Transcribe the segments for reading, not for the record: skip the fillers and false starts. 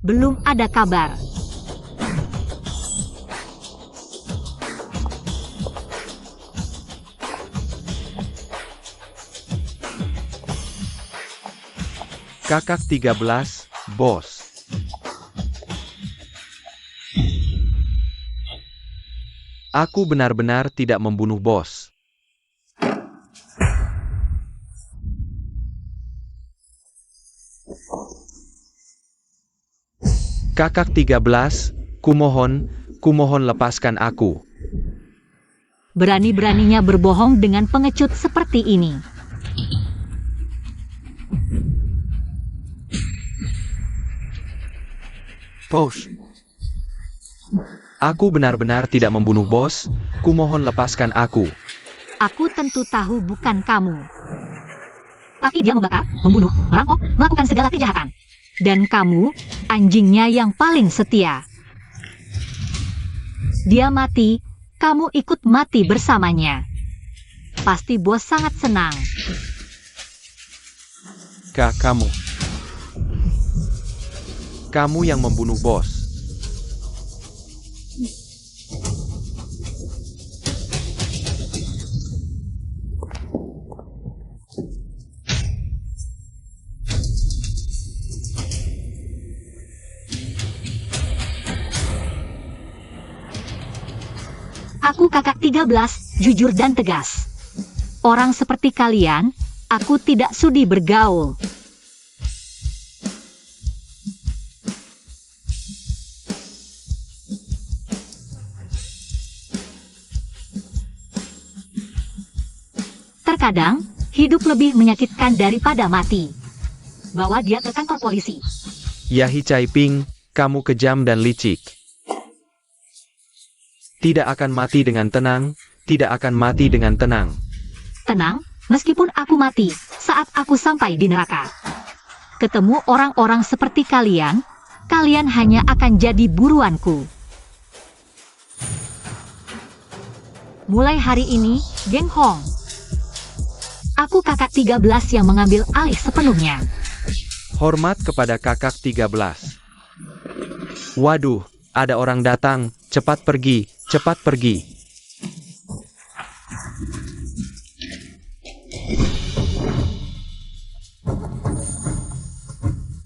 Belum ada kabar. Kakak 13, bos. Aku benar-benar tidak membunuh bos. Kakak 13, kumohon lepaskan aku. Berani-beraninya berbohong dengan pengecut seperti ini. Bos. Aku benar-benar tidak membunuh bos, kumohon lepaskan aku. Aku tentu tahu bukan kamu. Tapi dia membakar, membunuh, merampok, melakukan segala kejahatan. Dan kamu, anjingnya yang paling setia. Dia mati, kamu ikut mati bersamanya. Pasti bos sangat senang. Kamu yang membunuh bos. Aku kakak 13, jujur dan tegas. Orang seperti kalian, aku tidak sudi bergaul. Terkadang, hidup lebih menyakitkan daripada mati. Bawa dia ke kantor polisi. Ya Hicaiping, kamu kejam dan licik. Tidak akan mati dengan tenang, tidak akan mati dengan tenang. Tenang, meskipun aku mati, saat aku sampai di neraka. Ketemu orang-orang seperti kalian, kalian hanya akan jadi buruanku. Mulai hari ini, Geng Hong. Aku kakak 13 yang mengambil alih sepenuhnya. Hormat kepada kakak 13. Waduh, ada orang datang, cepat pergi, cepat pergi.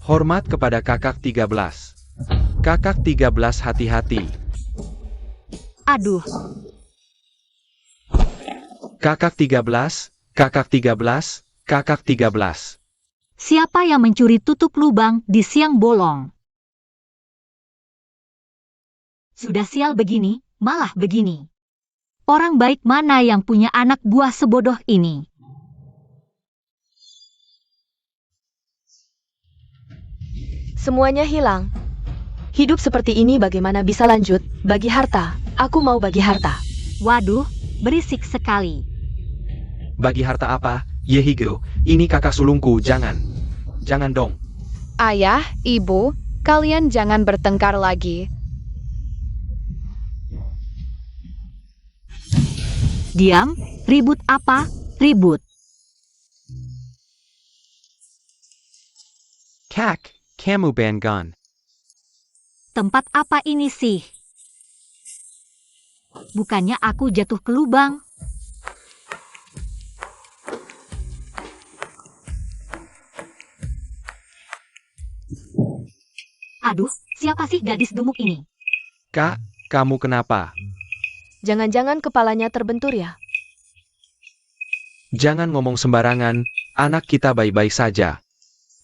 Hormat kepada kakak 13. Kakak 13 hati-hati. Aduh, Kakak 13, kakak 13, kakak 13. siapa yang mencuri tutup lubang di siang bolong? Sudah sial begini, malah begini. Orang baik mana yang punya anak buah sebodoh ini? Semuanya hilang. Hidup seperti ini bagaimana bisa lanjut? Bagi harta. Aku mau bagi harta. Waduh, berisik sekali. Bagi harta apa? Yehigo, ini kakak sulungku, jangan. Jangan dong. Ayah, ibu, kalian jangan bertengkar lagi. Diam, ribut apa? Ribut. Kak, kamu bangun. Tempat apa ini sih? Bukannya aku jatuh ke lubang. Aduh, siapa sih gadis gemuk ini? Kak, kamu kenapa? Jangan-jangan kepalanya terbentur ya? Jangan ngomong sembarangan, anak kita baik-baik saja.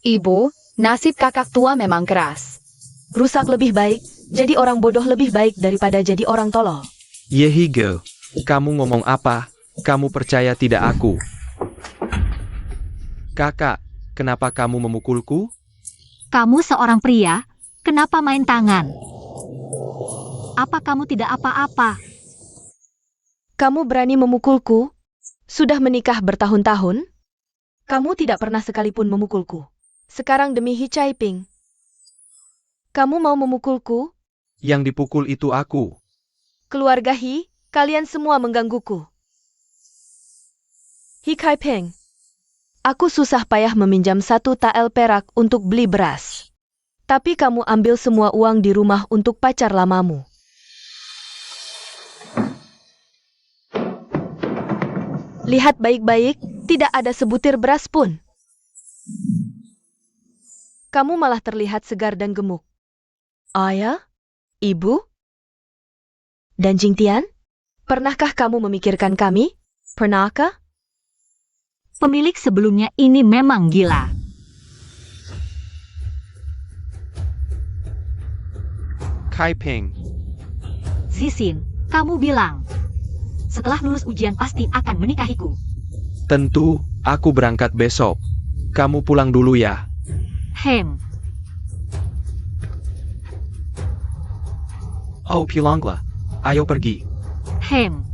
Ibu, nasib kakak tua memang keras. Rusak lebih baik, jadi orang bodoh lebih baik daripada jadi orang tolol. Yehigo, kamu ngomong apa? Kamu percaya tidak aku? Kakak, kenapa kamu memukulku? Kamu seorang pria, kenapa main tangan? Apa kamu tidak apa-apa? Kamu berani memukulku? Sudah menikah bertahun-tahun? Kamu tidak pernah sekalipun memukulku. Sekarang demi Hicaiping. Kamu mau memukulku? Yang dipukul itu aku. Keluarga Hi, kalian semua menggangguku. Hicaiping. Aku susah payah meminjam 1 tael perak untuk beli beras. Tapi kamu ambil semua uang di rumah untuk pacar lamamu. Lihat baik-baik, tidak ada sebutir beras pun. Kamu malah terlihat segar dan gemuk. Ayah? Ibu? Dan Jingtian? Pernahkah kamu memikirkan kami? Pernahkah? Pemilik sebelumnya ini memang gila. Kai Ping, Sisin, kamu bilang, setelah lulus ujian pasti akan menikahiku. tentu, aku berangkat besok. Kamu pulang dulu ya. Hem, Oh pulanglah. Ayo pergi. hem,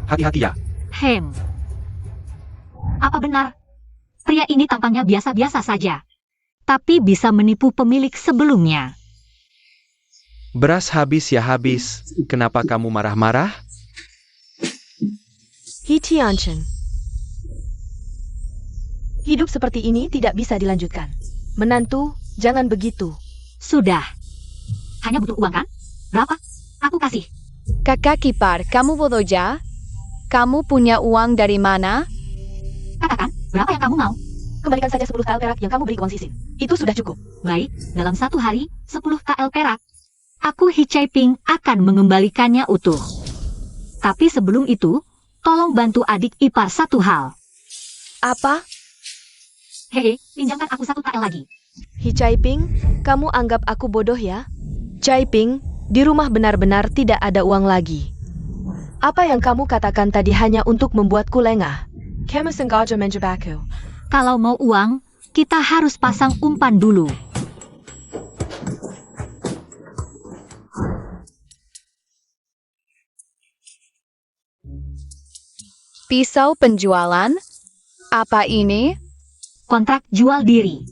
Hati-hati ya. hem. Apa benar? Pria ini tampaknya biasa-biasa saja. Tapi bisa menipu pemilik sebelumnya. Beras habis ya habis. Kenapa kamu marah-marah? Hitianchen. Hidup seperti ini tidak bisa dilanjutkan. Menantu, jangan begitu. Sudah. Hanya butuh uang kan? Berapa? Aku kasih. Kakak ipar, kamu bodoh ja? Kamu punya uang dari mana? Katakan, berapa yang kamu mau? Kembalikan saja 10 KL perak yang kamu beri ke Wang Sisin. Itu sudah cukup. Baik, dalam satu hari, 10 KL perak. Aku Hichai Ping akan mengembalikannya utuh. Tapi sebelum itu, tolong bantu adik ipar satu hal. Apa? Hehe, pinjamkan aku 1 KL lagi. Hichai Ping, kamu anggap aku bodoh ya? Chai Ping, di rumah benar-benar tidak ada uang lagi. Apa yang kamu katakan tadi hanya untuk membuatku lengah. Kamu sengaja menjebakku. Kalau mau uang, kita harus pasang umpan dulu. Pisau penjualan? Apa ini? Kontrak jual diri.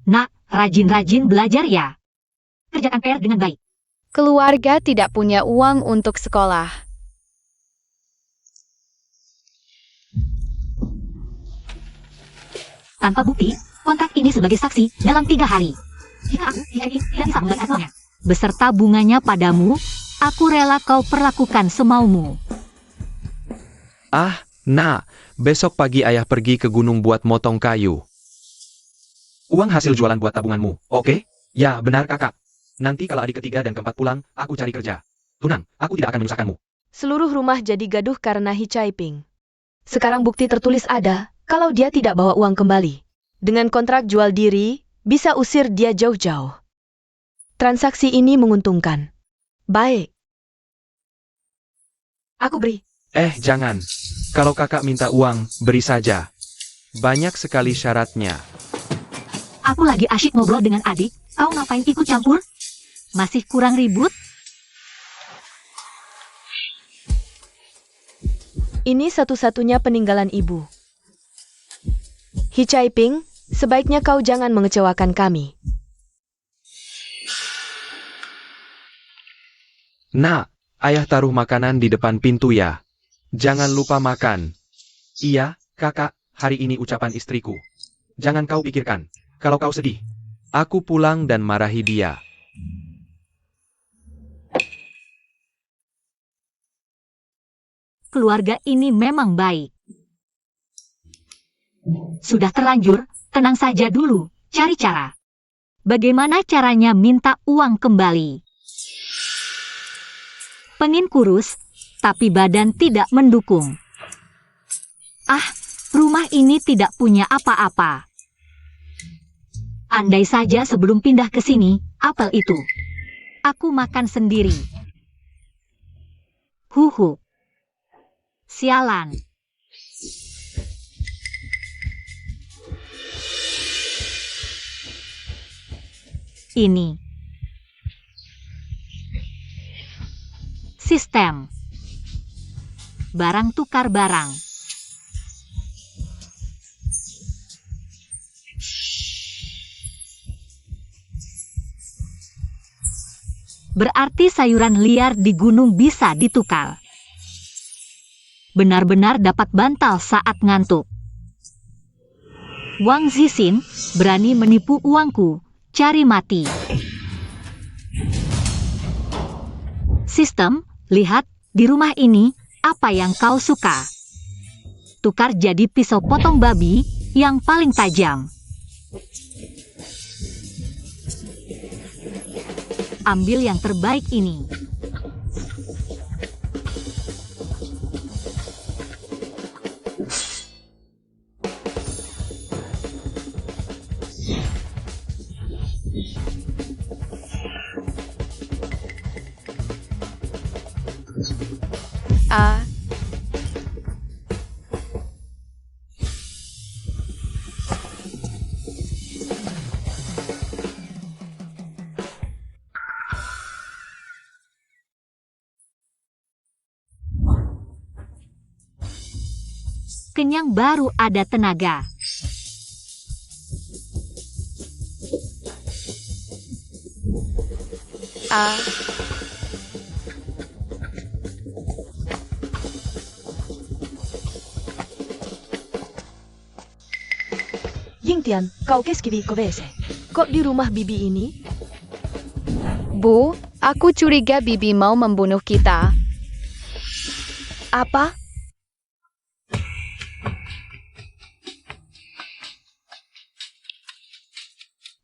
Nak, rajin-rajin belajar ya. Kerjakan PR dengan baik. Keluarga tidak punya uang untuk sekolah. Tanpa bukti, kontrak ini sebagai saksi dalam 3 hari. Jika aku tidak bisa membayar hasilnya, beserta bunganya padamu, aku rela kau perlakukan semaumu. Ah, nak. Besok pagi ayah pergi ke gunung buat motong kayu. Uang hasil jualan buat tabunganmu, oke? Ya, benar kakak. Nanti kalau adik ketiga dan keempat pulang, aku cari kerja. Tunang, aku tidak akan menyusahkanmu. Seluruh rumah jadi gaduh karena Hichai Ping. Sekarang bukti tertulis ada, kalau dia tidak bawa uang kembali. Dengan kontrak jual diri, bisa usir dia jauh-jauh. Transaksi ini menguntungkan. Baik. Aku beri. Jangan. Kalau kakak minta uang, beri saja. Banyak sekali syaratnya. Aku lagi asyik ngobrol dengan adik, kau ngapain ikut campur? Masih kurang ribut? Ini satu-satunya peninggalan ibu. Hichai Ping, sebaiknya kau jangan mengecewakan kami. Nak, ayah taruh makanan di depan pintu ya. Jangan lupa makan. Iya, kakak, hari ini ucapan istriku. Jangan kau pikirkan. Kalau kau sedih, aku pulang dan marahi dia. Keluarga ini memang baik. Sudah terlanjur, tenang saja dulu, cari cara. Bagaimana caranya minta uang kembali? Pengen kurus, tapi badan tidak mendukung. Ah, rumah ini tidak punya apa-apa. Andai saja sebelum pindah ke sini, apel itu. Aku makan sendiri. Huhu. Sialan. Ini. Sistem. Barang tukar barang. Berarti sayuran liar di gunung bisa ditukar. Benar-benar dapat bantal saat ngantuk. Wang Zixin berani menipu uangku. Cari mati. Sistem, lihat, di rumah ini, apa yang kau suka? Tukar jadi pisau potong babi yang paling tajam. Ambil yang terbaik ini. Ah, Kenyang baru ada tenaga. ah, Yingtian, kau keskibi kobese. Kok di rumah bibi ini? Bu, aku curiga Bibi mau membunuh kita. Apa?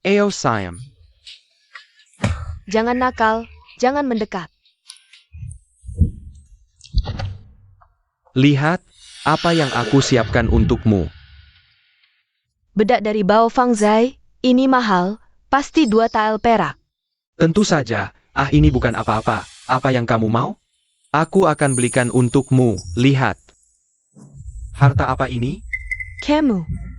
Eo Siam. Jangan nakal, jangan mendekat. Lihat, apa yang aku siapkan untukmu. Bedak dari Bao Fangzai, ini mahal, pasti 2 tael perak. Tentu saja, ini bukan apa-apa. Apa yang kamu mau? Aku akan belikan untukmu, lihat. Harta apa ini? Kamu.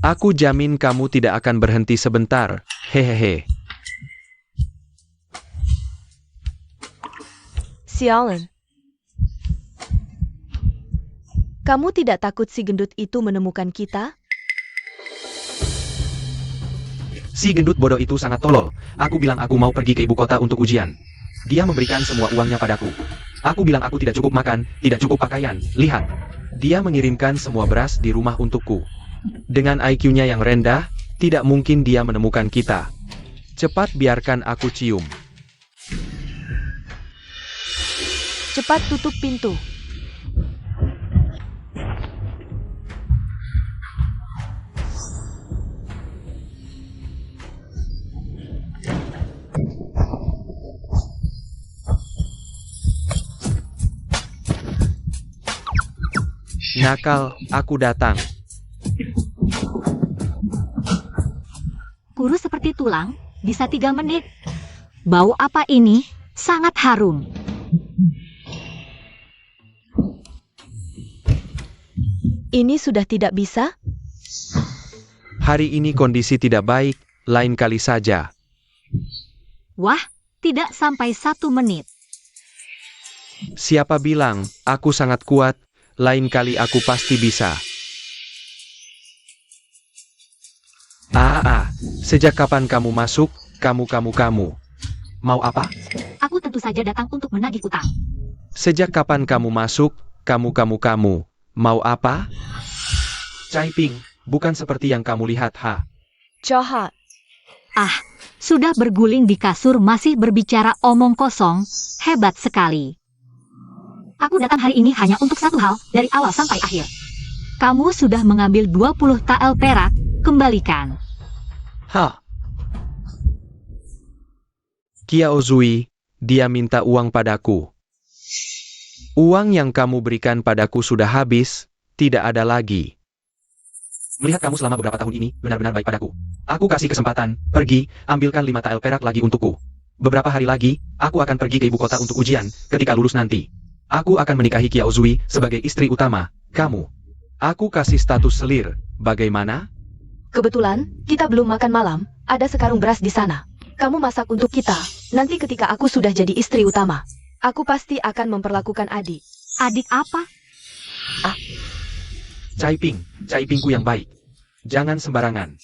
Aku jamin kamu tidak akan berhenti sebentar, hehehe. Sialan. Kamu tidak takut si gendut itu menemukan kita? Si gendut bodoh itu sangat tolol. Aku bilang aku mau pergi ke ibu kota untuk ujian. Dia memberikan semua uangnya padaku. Aku bilang aku tidak cukup makan, tidak cukup pakaian. Lihat, dia mengirimkan semua beras di rumah untukku. Dengan IQ-nya yang rendah, tidak mungkin dia menemukan kita. Cepat biarkan aku cium. Cepat tutup pintu. Nakal, aku datang. Kurus seperti tulang, bisa 3 menit. Bau apa ini? Sangat harum. Ini sudah tidak bisa? Hari ini kondisi tidak baik, lain kali saja. Wah, tidak sampai 1 menit. Siapa bilang, aku sangat kuat, lain kali aku pasti bisa. Sejak kapan kamu masuk, kamu. Mau apa? Aku tentu saja datang untuk menagih utang. Sejak kapan kamu masuk, kamu. Mau apa? Caiping, bukan seperti yang kamu lihat, Jahat. Sudah berguling di kasur masih berbicara omong kosong, hebat sekali. Aku datang hari ini hanya untuk satu hal, dari awal sampai akhir. Kamu sudah mengambil 20 tael perak, kembalikan. Kiao Zui, dia minta uang padaku. Uang yang kamu berikan padaku sudah habis, tidak ada lagi. Melihat kamu selama beberapa tahun ini, benar-benar baik padaku. Aku kasih kesempatan, pergi, ambilkan 5 tael perak lagi untukku. Beberapa hari lagi, aku akan pergi ke ibu kota untuk ujian, ketika lulus nanti. Aku akan menikahi Kiao Zui sebagai istri utama, kamu. Aku kasih status selir, bagaimana? Kebetulan, kita belum makan malam, ada sekarung beras di sana. Kamu masak untuk kita, nanti ketika aku sudah jadi istri utama. Aku pasti akan memperlakukan adik. Adik apa? Caipingku yang baik. Jangan sembarangan.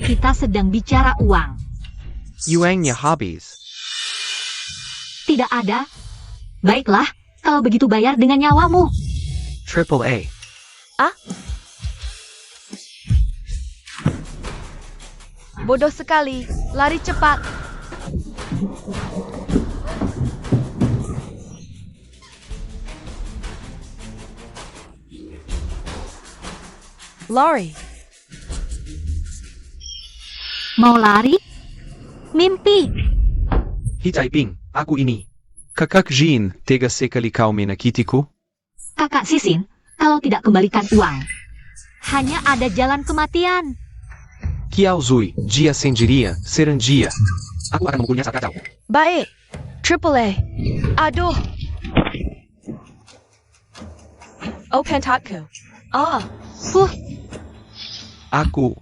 Kita sedang bicara uang. Yuangnya habis. Tidak ada. Baiklah, Kalau begitu bayar dengan nyawamu. Triple A. Bodoh sekali. Lari cepat. Lori. Mau lari? Mimpi. Hicaiping, aku ini. Kakak Jin, tega sekali kau menyakitiku? Kakak Sisin, kalau tidak kembalikan uang, hanya ada jalan kematian. Kiao Zui, Jia Senjiria, Serenjia. Aku akan memukulnya saat kacau. Baik. Triple A. Aduh. Oh, pentatku. Huh, Aku.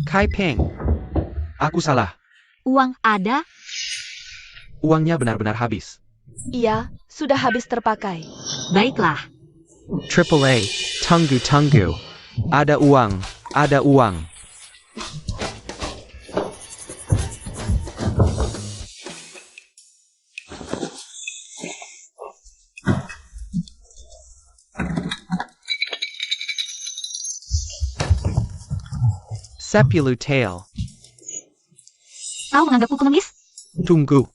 Kai Peng. Aku salah. uang ada? Uangnya benar-benar habis. Iya, sudah habis terpakai. Baiklah. Triple A, tunggu. Ada uang, ada uang. Sepulu tail. Kau menganggapku pengemis? Tunggu.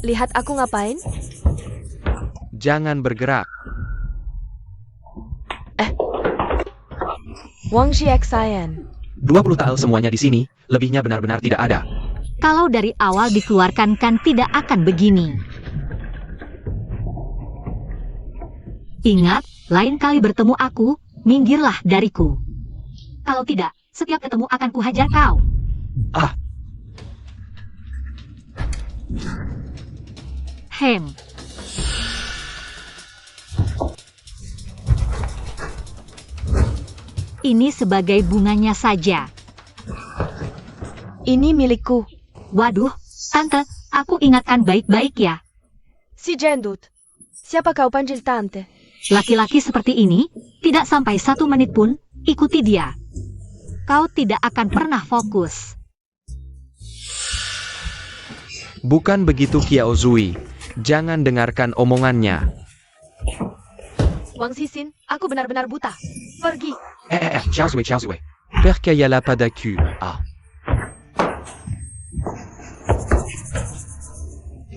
Lihat aku ngapain? Jangan bergerak. Wang Xiaxian. 20 tael semuanya di sini, lebihnya benar-benar tidak ada. Kalau dari awal dikeluarkan kan tidak akan begini. Ingat, lain kali bertemu aku, minggirlah dariku. Kalau tidak, setiap ketemu akan kuhajar kau. Ah, Hem. Ini sebagai bunganya saja. Ini milikku. Waduh, tante, aku ingatkan baik-baik ya. Si Jendut. Siapa kau panggil tante? Laki-laki seperti ini, tidak sampai 1 menit pun, ikuti dia. Kau tidak akan pernah fokus. bukan begitu Kiao Zui. Jangan dengarkan omongannya. Wang Sisin, aku benar-benar buta. Pergi. Xiao Zui. Percaya pada Q. Ah.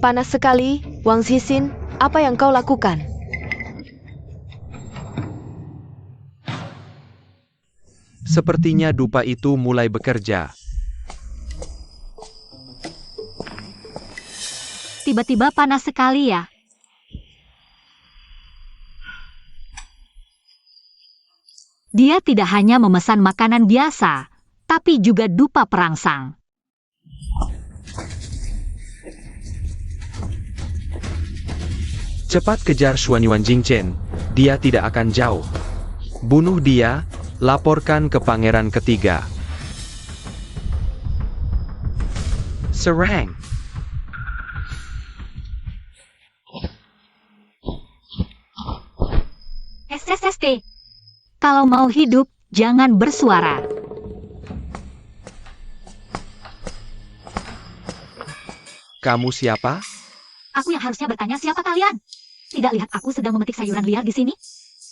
Panas sekali, Wang Sisin. Apa yang kau lakukan? Sepertinya dupa itu mulai bekerja. Tiba-tiba panas sekali ya. Dia tidak hanya memesan makanan biasa, tapi juga dupa perangsang. Cepat kejar Xuan Yuan Jingchen. Dia tidak akan jauh. Bunuh dia, laporkan ke pangeran ketiga. Serang. SSST. Kalau mau hidup, jangan bersuara. Kamu siapa? Aku yang harusnya bertanya siapa kalian? Tidak lihat aku sedang memetik sayuran liar di sini?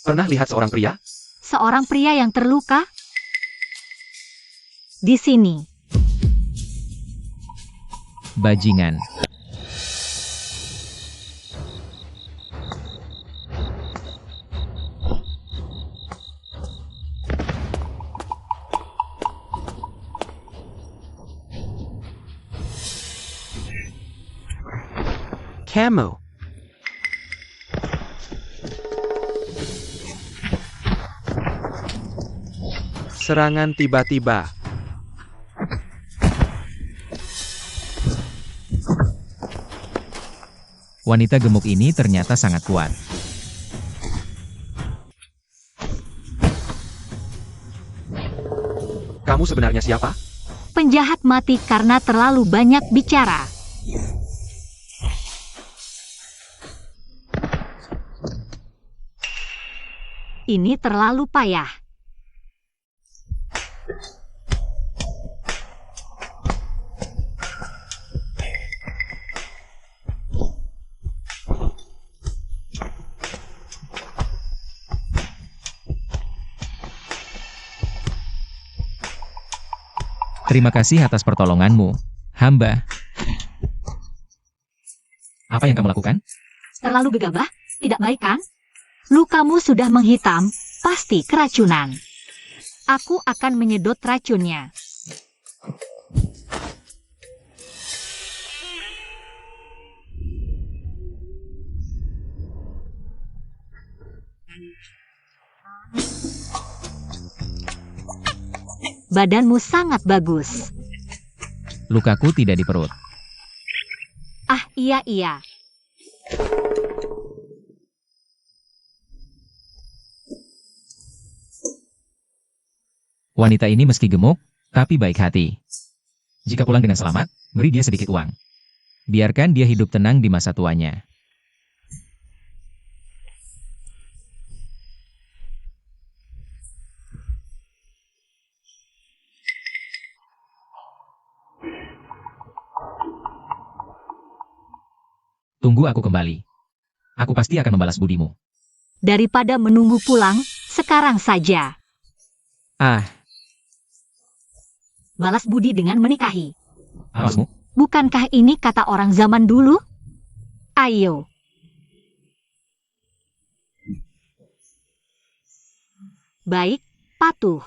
Pernah lihat seorang pria? Seorang pria yang terluka? Di sini. Bajingan. Camo. Serangan tiba-tiba. Wanita gemuk ini ternyata sangat kuat. Kamu sebenarnya siapa? Penjahat mati karena terlalu banyak bicara. Ini terlalu payah. Terima kasih atas pertolonganmu, hamba. Apa yang kamu lakukan? Terlalu gegabah? Tidak baik kan? Lukamu sudah menghitam, pasti keracunan. Aku akan menyedot racunnya. Badanmu sangat bagus. Lukaku tidak di perut. Ah, iya. Wanita ini meski gemuk, tapi baik hati. Jika pulang dengan selamat, beri dia sedikit uang. Biarkan dia hidup tenang di masa tuanya. Tunggu aku kembali. Aku pasti akan membalas budimu. Daripada menunggu pulang, sekarang saja. Ah, Balas budi dengan menikahi. awasmu. Bukankah ini kata orang zaman dulu? Ayo. Baik, patuh.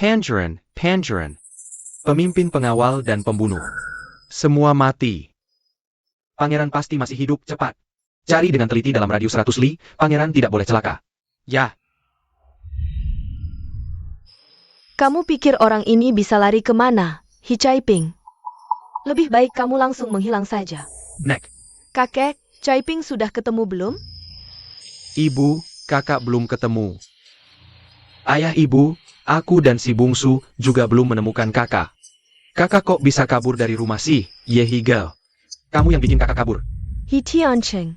Pangeran, pemimpin pengawal dan pembunuh. Semua mati. Pangeran pasti masih hidup, cepat. Cari dengan teliti dalam radius 100 li, pangeran tidak boleh celaka. Ya, Kamu pikir orang ini bisa lari kemana, Hi Caiping? Lebih baik kamu langsung menghilang saja. Nek. Kakek, Caiping sudah ketemu belum? Ibu, kakak belum ketemu. Ayah ibu, aku dan si bungsu juga belum menemukan kakak. Kakak kok bisa kabur dari rumah sih, Yehigel? Kamu yang bikin kakak kabur. Hi Tiancheng.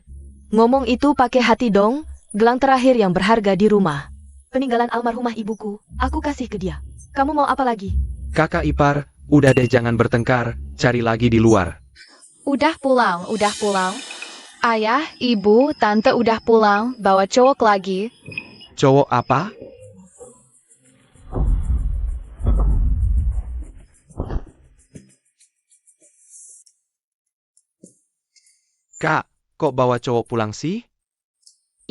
Ngomong itu pakai hati dong, gelang terakhir yang berharga di rumah. Peninggalan almarhumah ibuku, aku kasih ke dia. Kamu mau apa lagi? Kakak ipar, udah deh jangan bertengkar, cari lagi di luar. Udah pulang. Ayah, ibu, tante udah pulang, bawa cowok lagi. Cowok apa? Kak, kok bawa cowok pulang sih?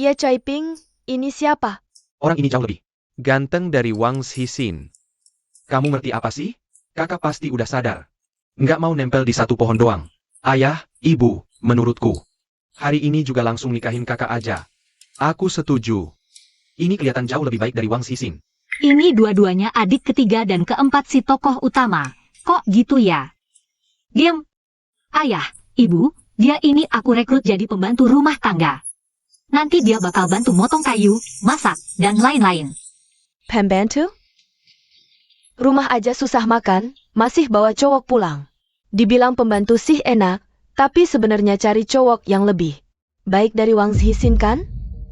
Iya Caiping, ini siapa? Orang ini jauh lebih ganteng dari Wang Xixin. Kamu ngerti apa sih? Kakak pasti udah sadar. Nggak mau nempel di satu pohon doang. Ayah, ibu, menurutku. Hari ini juga langsung nikahin kakak aja. Aku setuju. Ini kelihatan jauh lebih baik dari Wang Xixin. Ini dua-duanya adik ketiga dan keempat si tokoh utama. Kok gitu ya? Diam. Ayah, ibu, dia ini aku rekrut jadi pembantu rumah tangga. Nanti dia bakal bantu motong kayu, masak, dan lain-lain. Pembantu? Rumah aja susah makan, masih bawa cowok pulang. Dibilang pembantu sih enak, tapi sebenarnya cari cowok yang lebih baik dari Wang Xixin kan?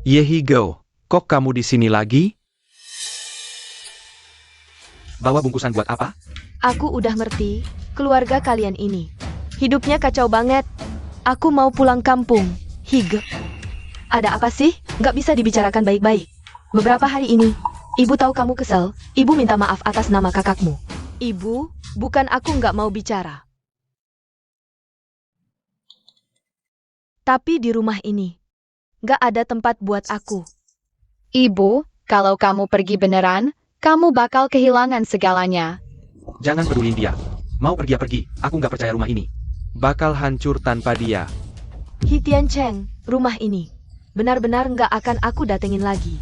Yehigo, kok kamu di sini lagi? Bawa bungkusan buat apa? Aku udah ngerti, keluarga kalian ini. Hidupnya kacau banget. Aku mau pulang kampung. Hige. Ada apa sih? Gak bisa dibicarakan baik-baik. Beberapa hari ini, ibu tahu kamu kesel. Ibu minta maaf atas nama kakakmu. Ibu, bukan aku gak mau bicara. Tapi di rumah ini, gak ada tempat buat aku. Ibu, kalau kamu pergi beneran, kamu bakal kehilangan segalanya. Jangan pedulin dia. Mau pergi, aku nggak percaya rumah ini bakal hancur tanpa dia. Hi Tiancheng, rumah ini benar-benar nggak akan aku datengin lagi.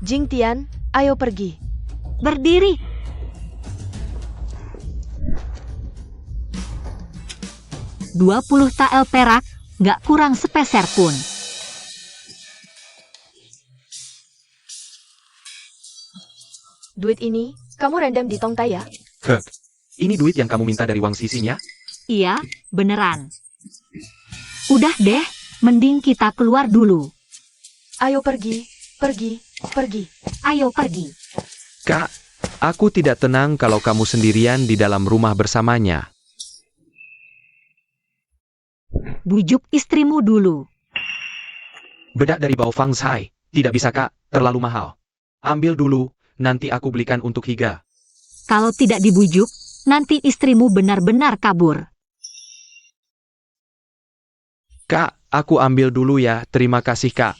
Jing Tian, Ayo pergi. Berdiri. $20 tael perak, nggak kurang sepeser pun. Duit ini, kamu random di Tongtai ya? Ini duit yang kamu minta dari Wang Sisinya? Iya, beneran. Udah deh, mending kita keluar dulu. Ayo pergi, pergi, pergi. Ayo pergi. Kak, aku tidak tenang kalau kamu sendirian di dalam rumah bersamanya. Bujuk istrimu dulu. Bedak dari bau Fang Sai. Tidak bisa kak, terlalu mahal. Ambil dulu, nanti aku belikan untuk Higa. Kalau tidak dibujuk, nanti istrimu benar-benar kabur. Kak, aku ambil dulu ya, terima kasih kak.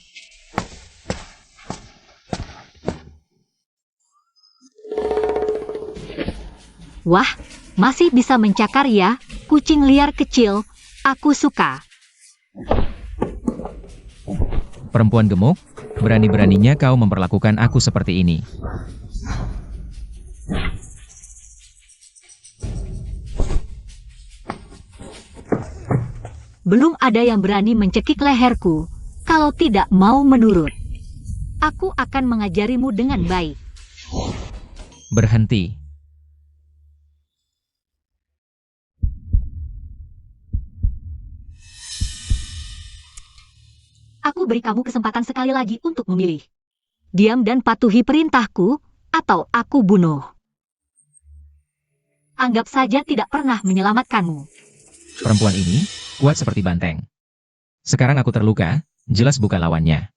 Wah, masih bisa mencakar ya, kucing liar kecil. Aku suka. Perempuan gemuk, berani-beraninya kau memperlakukan aku seperti ini. Belum ada yang berani mencekik leherku, kalau tidak mau menurut. Aku akan mengajarimu dengan baik. Berhenti. Aku beri kamu kesempatan sekali lagi untuk memilih. Diam dan patuhi perintahku, atau aku bunuh. Anggap saja tidak pernah menyelamatkanmu. Perempuan ini kuat seperti banteng. Sekarang aku terluka, jelas bukan lawannya.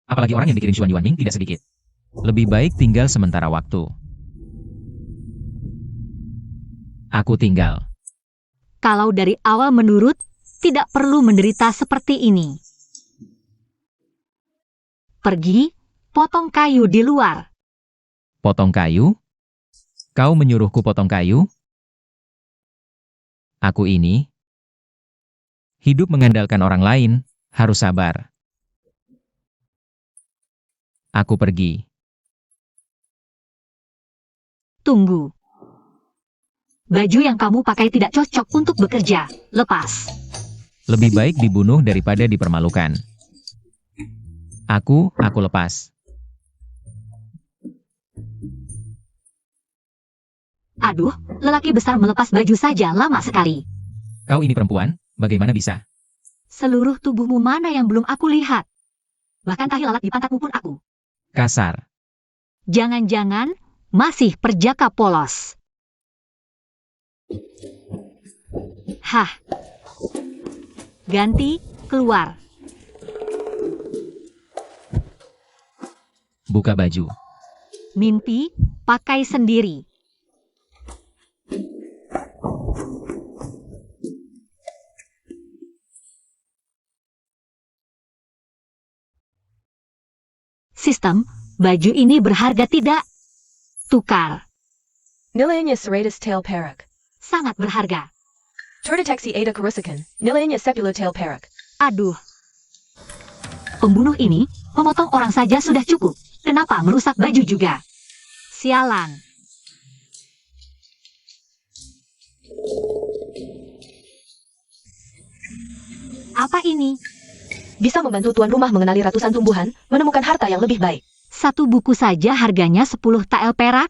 Apalagi orang yang dikirim Xuan Yuanming tidak sedikit. Lebih baik tinggal sementara waktu. Aku tinggal. Kalau dari awal menurut, tidak perlu menderita seperti ini. Pergi, potong kayu di luar. Potong kayu? Kau menyuruhku potong kayu? Aku ini hidup mengandalkan orang lain, harus sabar. Aku pergi. Tunggu. Baju yang kamu pakai tidak cocok untuk bekerja. Lepas. Lebih baik dibunuh daripada dipermalukan. Aku lepas. Aduh, lelaki besar melepas baju saja lama sekali. Kau ini perempuan, bagaimana bisa? Seluruh tubuhmu mana yang belum aku lihat? Bahkan tahi lalat di pantatmu pun aku. Kasar. Jangan-jangan masih perjaka polos. Hah. Ganti, keluar. Buka baju. Mimpi, pakai sendiri. Sistem, baju ini berharga tidak? Tukar. Nilainya 100 tail perak. Sangat berharga. Terdeteksi ada kerusakan. Nilainya 10 tail perak. Aduh. Pembunuh ini, memotong orang saja sudah cukup. Kenapa merusak baju juga? Sialan. Apa ini? Bisa membantu tuan rumah mengenali ratusan tumbuhan, menemukan harta yang lebih baik. Satu buku saja harganya 10 tael perak?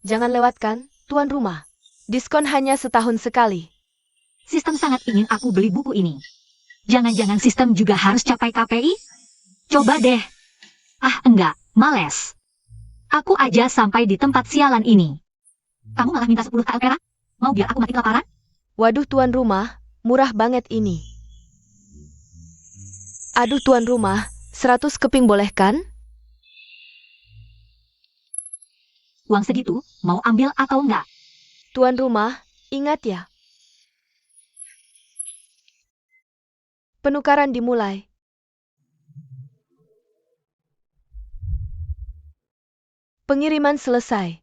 Jangan lewatkan, tuan rumah. Diskon hanya setahun sekali. Sistem sangat ingin aku beli buku ini. Jangan-jangan sistem juga harus capai KPI? Coba deh. Ah, enggak, males. Aku aja sampai di tempat sialan ini. Kamu malah minta 10 tael perak? Mau biar aku mati kelaparan? Waduh tuan rumah, murah banget ini. Aduh tuan rumah, 100 keping boleh kan? Uang segitu, mau ambil atau enggak? Tuan rumah, ingat ya. Penukaran dimulai. Pengiriman selesai.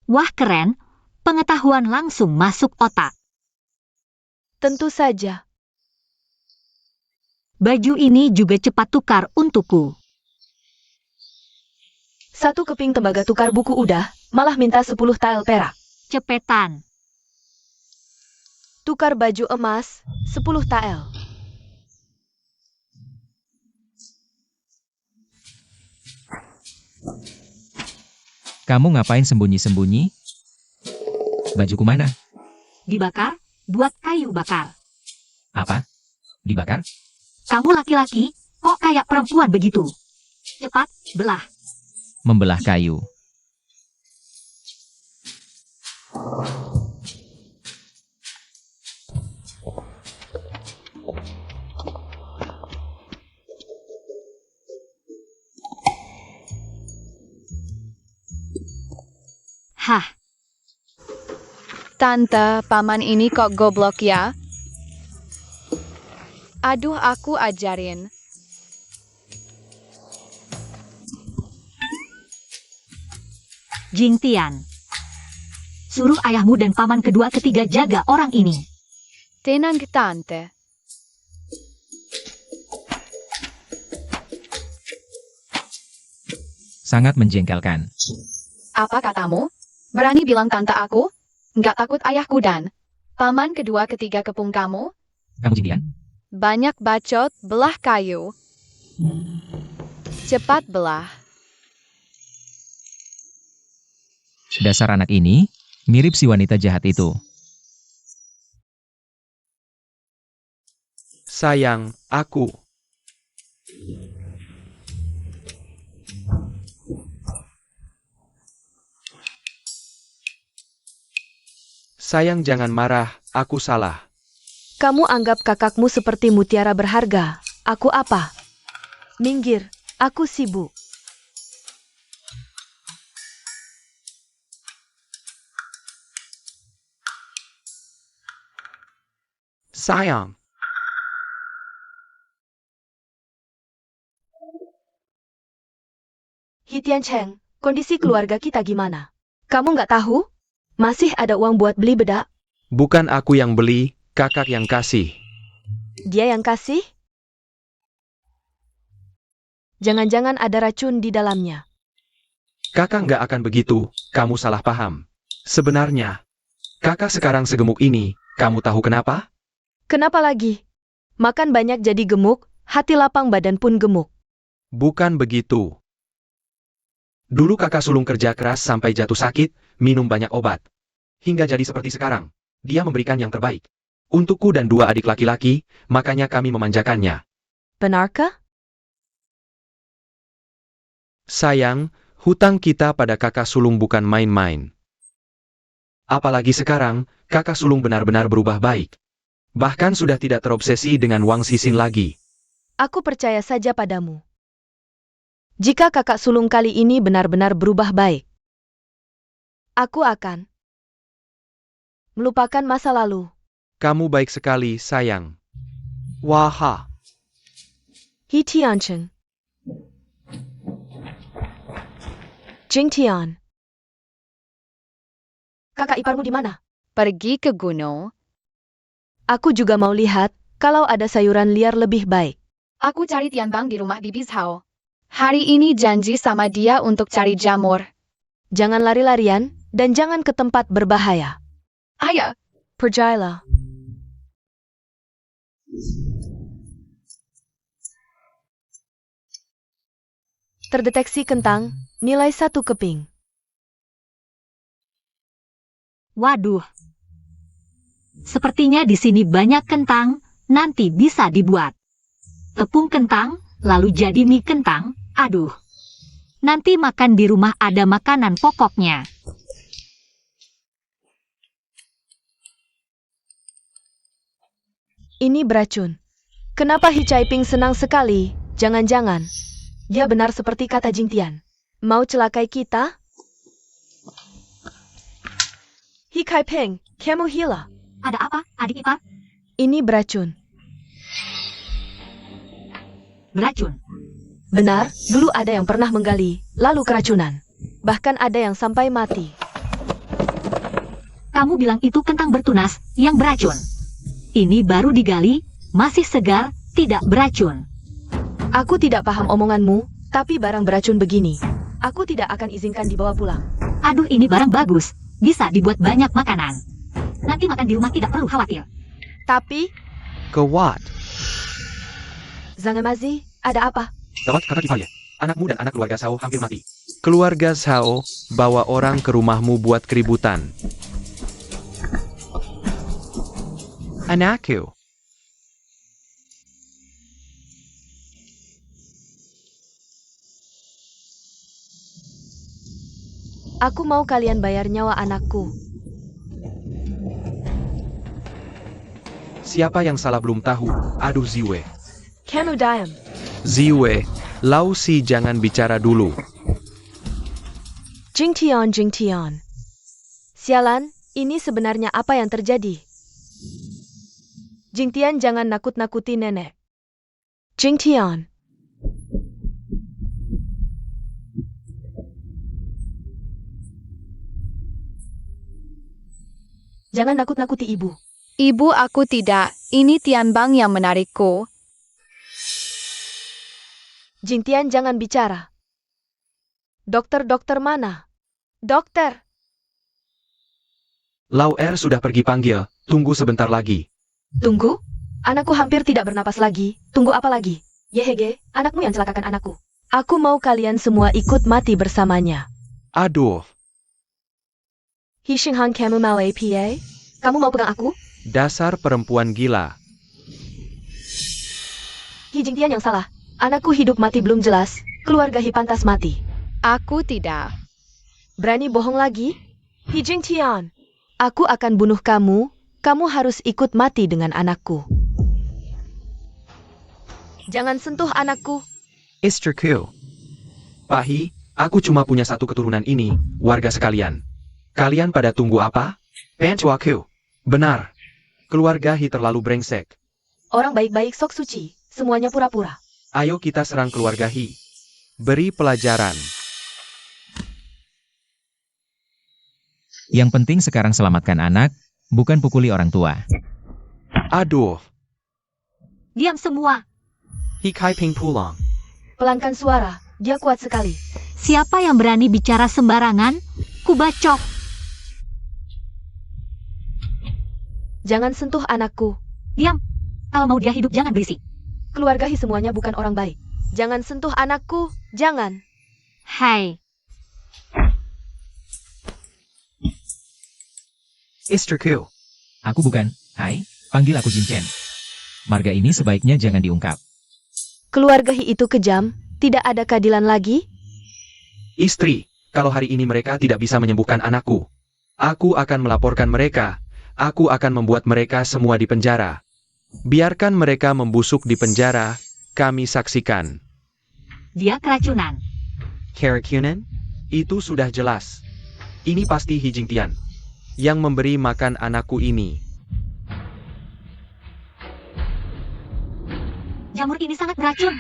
Wah keren, pengetahuan langsung masuk otak. Tentu saja. Baju ini juga cepat tukar untukku. 1 keping tembaga tukar buku udah, malah minta 10 tael perak. Cepetan. Tukar baju emas, 10 tael. Kamu ngapain sembunyi-sembunyi? Bajuku mana? Dibakar, buat kayu bakar. Apa? Dibakar? Kamu laki-laki, kok kayak perempuan begitu? Cepat, belah. Membelah kayu. Hah, Tante, paman ini kok goblok ya? Aduh, aku ajarin. Jingtian. Suruh ayahmu dan paman kedua ketiga jaga orang ini. Tenang, Tante. Sangat menjengkelkan. Apa katamu? Berani bilang tante aku? Nggak takut ayahku dan paman kedua ketiga kepung kamu? Kamu Jingtian? Banyak bacot, belah kayu. Cepat belah. Dasar anak ini, mirip si wanita jahat itu. Sayang, aku. Sayang, jangan marah, aku salah. Kamu anggap kakakmu seperti mutiara berharga. Aku apa? Minggir, aku sibuk. Sayang, Hitian Cheng, kondisi keluarga kita gimana? Kamu nggak tahu? Masih ada uang buat beli bedak? bukan aku yang beli, kakak yang kasih. Dia yang kasih? Jangan-jangan ada racun di dalamnya. Kakak nggak akan begitu, kamu salah paham. Sebenarnya, kakak sekarang segemuk ini, kamu tahu kenapa? Kenapa lagi? Makan banyak jadi gemuk, hati lapang badan pun gemuk. Bukan begitu. Dulu kakak sulung kerja keras sampai jatuh sakit, minum banyak obat. Hingga jadi seperti sekarang. Dia memberikan yang terbaik. Untukku dan 2 adik laki-laki, makanya kami memanjakannya. Benarkah? Sayang, hutang kita pada kakak sulung bukan main-main. Apalagi sekarang, kakak sulung benar-benar berubah baik. Bahkan sudah tidak terobsesi dengan Wang Sisin lagi. Aku percaya saja padamu. Jika kakak sulung kali ini benar-benar berubah baik, aku akan melupakan masa lalu. Kamu baik sekali, sayang. Waha. Hitian Cheng. Jingtian. Kakak iparmu di mana? Pergi ke gunung. Aku juga mau lihat kalau ada sayuran liar lebih baik. Aku cari Tianbang di rumah Bibi Zhao. Hari ini janji sama dia untuk cari jamur. Jangan lari-larian dan jangan ke tempat berbahaya. Ayah, Percayalah. Terdeteksi kentang, nilai 1 keping. waduh. Sepertinya di sini banyak kentang, nanti bisa dibuat tepung kentang, lalu jadi mie kentang. Aduh. Nanti makan di rumah ada makanan pokoknya. Ini beracun. Kenapa Hi Caiping senang sekali? Jangan-jangan dia benar seperti kata Jingtian. Mau celakai kita? Hi Caiping, kamu gila. Ada apa, adik ipar? Ini beracun. Beracun. Benar, dulu ada yang pernah menggali, lalu keracunan. Bahkan ada yang sampai mati. Kamu bilang itu kentang bertunas yang beracun. Ini baru digali, masih segar, tidak beracun. Aku tidak paham omonganmu, tapi barang beracun begini, aku tidak akan izinkan dibawa pulang. Aduh, ini barang bagus. Bisa dibuat banyak makanan. Nanti makan di rumah tidak perlu khawatir. Tapi, Kewat. Zangamazi, ada apa? Gawat kakak Kifaye. Anakmu dan anak keluarga Sao hampir mati. Keluarga Sao bawa orang ke rumahmu buat keributan. Anakku. Aku mau kalian bayar nyawa anakku. Siapa yang salah belum tahu. Aduh Ziwe. Kamu diam. Ziwe, Lausi jangan bicara dulu. Jingtian. Sialan, ini sebenarnya apa yang terjadi? Jingtian jangan nakut-nakuti nenek. Jingtian. Jangan nakut-nakuti ibu. Ibu, aku tidak. Ini Tianbang yang menarikku. Jingtian jangan bicara. Dokter mana? Dokter. Lau Er sudah pergi panggil. Tunggu sebentar lagi. Tunggu. Anakku hampir tidak bernapas lagi. Tunggu apa lagi? Yehege, anakmu yang celakakan anakku. Aku mau kalian semua ikut mati bersamanya. Aduh, Hishinghan kamu mau APA? Kamu mau pegang aku? dasar perempuan gila. Hi Jingtian yang salah. Anakku hidup mati belum jelas. Keluarga Hi pantas mati. Aku tidak. Berani bohong lagi? Hi Jingtian. Aku akan bunuh kamu. Kamu harus ikut mati dengan anakku. Jangan sentuh anakku. Istriku. Pahi, aku cuma punya satu keturunan ini, warga sekalian. Kalian pada tunggu apa? Pencuaku. Benar. Keluarga Hi terlalu brengsek. Orang baik-baik sok suci. Semuanya pura-pura. Ayo kita serang keluarga Hi. Beri pelajaran. Yang penting sekarang selamatkan anak, bukan pukuli orang tua. Aduh. Diam semua. Hi Kai Ping pulang. Pelankan suara. Dia kuat sekali. Siapa yang berani bicara sembarangan? Kubacok. Jangan sentuh anakku. Diam. Kalau mau dia hidup jangan berisik. Keluarga Hi semuanya bukan orang baik. Jangan sentuh anakku. Jangan. Hai. Istriku. Aku bukan. Hai, panggil aku Jin Chen. Marga ini sebaiknya jangan diungkap. Keluarga Hi itu kejam. Tidak ada keadilan lagi. Istri, kalau hari ini mereka tidak bisa menyembuhkan anakku, aku akan melaporkan mereka. Aku akan membuat mereka semua di penjara. Biarkan mereka membusuk di penjara, kami saksikan. Dia keracunan. Keracunan? Itu sudah jelas. Ini pasti Hi Jingtian yang memberi makan anakku ini. Jamur ini sangat beracun.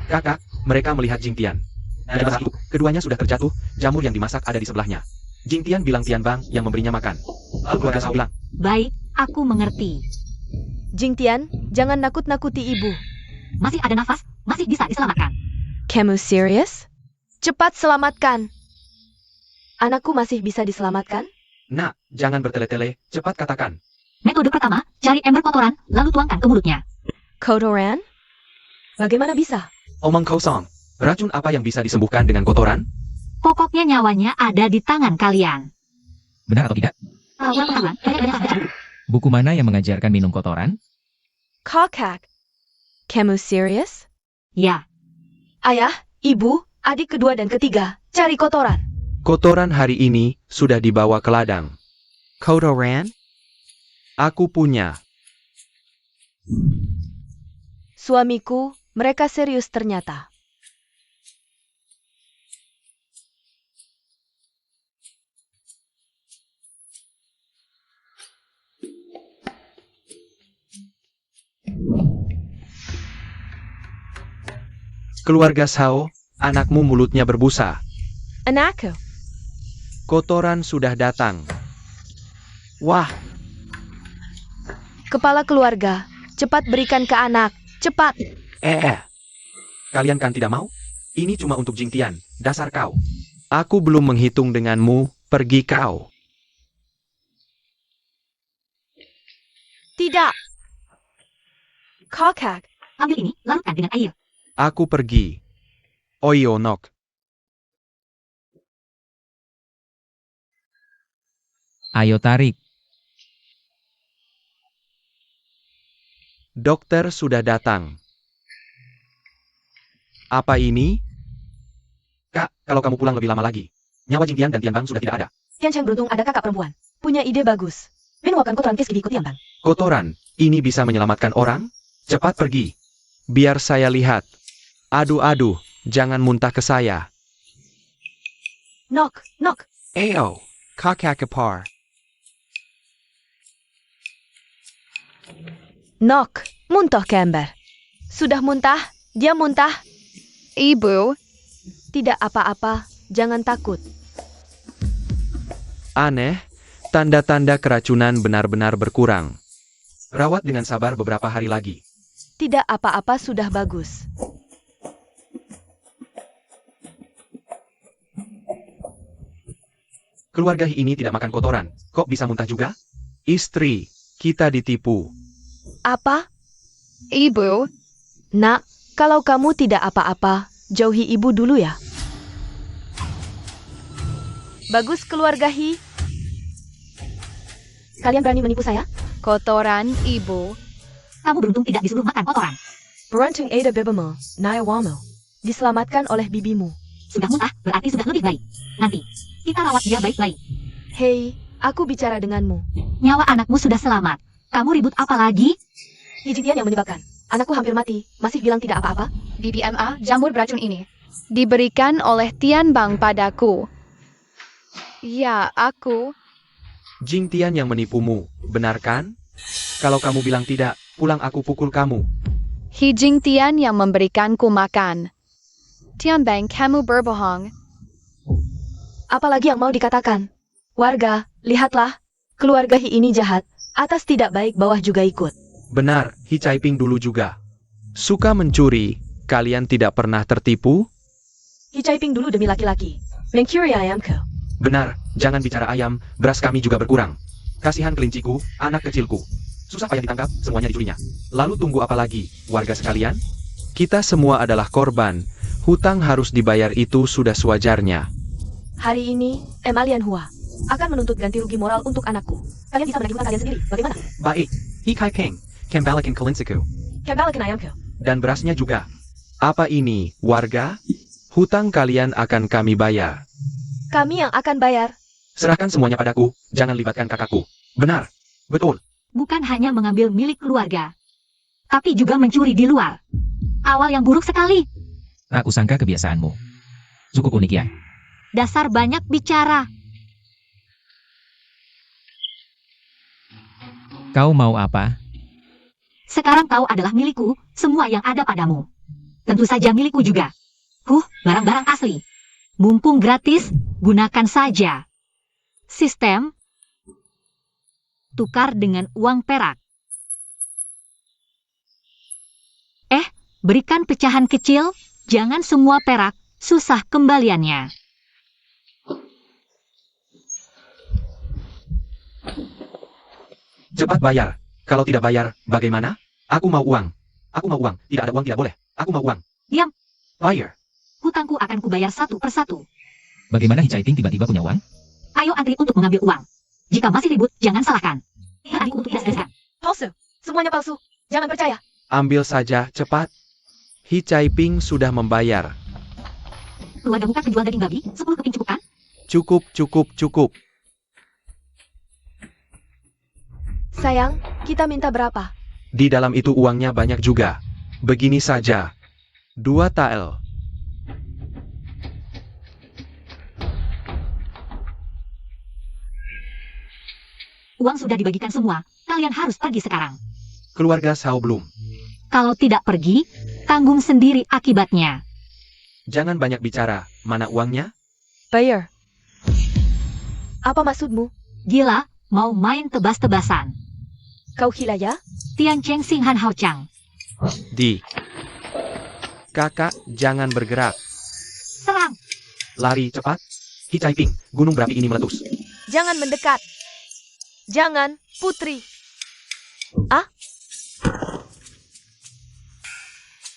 Kakak, mereka melihat Jingtian. Ada satu, keduanya sudah terjatuh, jamur yang dimasak ada di sebelahnya. Jingtian bilang Tianbang yang memberinya makan. Lalu keluarga Sao bilang, Baik, aku mengerti. Jingtian, jangan nakut-nakuti ibu. Masih ada nafas, masih bisa diselamatkan. Kamu serius? Cepat selamatkan. Anakku masih bisa diselamatkan? Nak, jangan bertele-tele, cepat katakan. Metode pertama, cari ember kotoran, lalu tuangkan ke mulutnya. Kotoran? Bagaimana bisa? Omong kosong, racun apa yang bisa disembuhkan dengan kotoran? Pokoknya nyawanya ada di tangan kalian. Benar atau tidak? Orang pengetahuan, banyak baca buku. Buku mana yang mengajarkan minum kotoran? Kakak. Kamu serius? Ya, Ayah, ibu, adik kedua dan ketiga, cari kotoran. Kotoran hari ini sudah dibawa ke ladang. Kotoran? Aku punya. Suamiku, mereka serius ternyata. Keluarga Sao, anakmu mulutnya berbusa. Anakku. Kotoran sudah datang. Wah, Kepala keluarga, cepat berikan ke anak, Cepat. Kalian kan tidak mau? Ini cuma untuk Jing Tian, dasar kau. Aku belum menghitung denganmu, pergi kau. Tidak. Kokak. Ambil ini, larutkan dengan air. Aku pergi. Oyo nok. Ayo tarik. Dokter sudah datang. Apa ini? Kak, kalau kamu pulang lebih lama lagi. Nyawa Jing Tian dan Tian Bang sudah tidak ada. Tian Cheng beruntung ada kakak perempuan. Punya ide bagus. Menuakan kotoran Keski di Tian Bang. Kotoran, ini bisa menyelamatkan orang? Cepat pergi. Biar saya lihat. Aduh, jangan muntah ke saya. Nok. Eyo, kakakapar. Nok. Muntah Kember. Sudah muntah? Dia muntah? Ibu, Tidak apa-apa. Jangan takut. Aneh, tanda-tanda keracunan benar-benar berkurang. Rawat dengan sabar beberapa hari lagi. Tidak apa-apa sudah bagus. Keluarga ini tidak makan kotoran. Kok bisa muntah juga? Istri, kita ditipu. Apa? Ibu, Nak, kalau kamu tidak apa-apa, jauhi ibu dulu ya. Bagus keluarga Hi. Kalian berani menipu saya? kotoran ibu. Kamu beruntung tidak disuruh makan kotoran. Beruntung Ada Bibimu, Nayawamo. Diselamatkan oleh bibimu. Sudah muntah, berarti sudah lebih baik. Nanti, kita rawat dia baik-baik. Hei, aku bicara denganmu. Nyawa anakmu sudah selamat. Kamu ribut apa lagi? Hijitian yang menyebabkan. Anakku hampir mati, masih bilang tidak apa-apa. BBMA, jamur beracun ini. Diberikan oleh Tian Bang padaku. Ya, aku. Jing Tian yang menipumu, benar kan? Kalau kamu bilang tidak, pulang aku pukul kamu. Jing Tian yang memberikanku makan. Tian Bang, kamu berbohong. Apalagi yang mau dikatakan? Warga, lihatlah. Keluarga Hi ini jahat. Atas tidak baik bawah juga ikut. Benar, Hi Caiping dulu juga. Suka mencuri, kalian tidak pernah tertipu? Hi Caiping dulu demi laki-laki. Mencuri ayamku. Benar, jangan bicara ayam, beras kami juga berkurang. Kasihan kelinciku, anak kecilku. Susah payah ditangkap, semuanya dicurinya. Lalu tunggu apa lagi, warga sekalian? Kita semua adalah korban. Hutang harus dibayar itu sudah sewajarnya. Hari ini, Emalian Hua akan menuntut ganti rugi moral untuk anakku. Kalian bisa menagih hutang kalian sendiri. Bagaimana? Baik, Hi Caiping, kembalikan kelinciku. Kembalikan ayamku. Dan berasnya juga. Apa ini, warga? Hutang kalian akan kami bayar. Kami yang akan bayar. Serahkan semuanya padaku, jangan libatkan kakakku. Benar, betul. Bukan hanya mengambil milik keluarga, tapi juga mencuri di luar. Awal yang buruk sekali. Aku sangka kebiasaanmu. Cukup unik ya. Dasar banyak bicara. Kau mau apa? Sekarang kau adalah milikku, semua yang ada padamu. Tentu saja milikku juga. Barang-barang asli. Mumpung gratis, gunakan saja. Sistem tukar dengan uang perak. Berikan pecahan kecil, jangan semua perak, susah kembaliannya. Cepat bayar. Kalau tidak bayar, bagaimana? Aku mau uang. Aku mau uang. Tidak ada uang tidak boleh. Aku mau uang. Diam. Bayar. Hutangku akan kubayar satu persatu. Bagaimana Hi Caiping tiba-tiba punya uang? Ayo antri untuk mengambil uang. Jika masih ribut, jangan salahkan. Antri untuk iras-iraskan. Palsu. Semuanya palsu. Jangan percaya. Ambil saja, cepat. Hi Caiping sudah membayar. Keluarga bukan penjual daging babi, 10 keping cukup kan? Cukup. Sayang, kita minta berapa? Di dalam itu uangnya banyak juga. Begini saja. 2 tael. Uang sudah dibagikan semua, kalian harus pergi sekarang. Keluarga Sao belum. Kalau tidak pergi, tanggung sendiri akibatnya. Jangan banyak bicara. Mana uangnya? Bayar. Apa maksudmu? Gila, mau main tebas-tebasan. Kau gila ya? Tian Cheng Sing Han Hao Chang. Kakak, jangan bergerak. Serang! Lari cepat. Hicaiping, gunung berapi ini meletus. Jangan mendekat. Jangan, putri.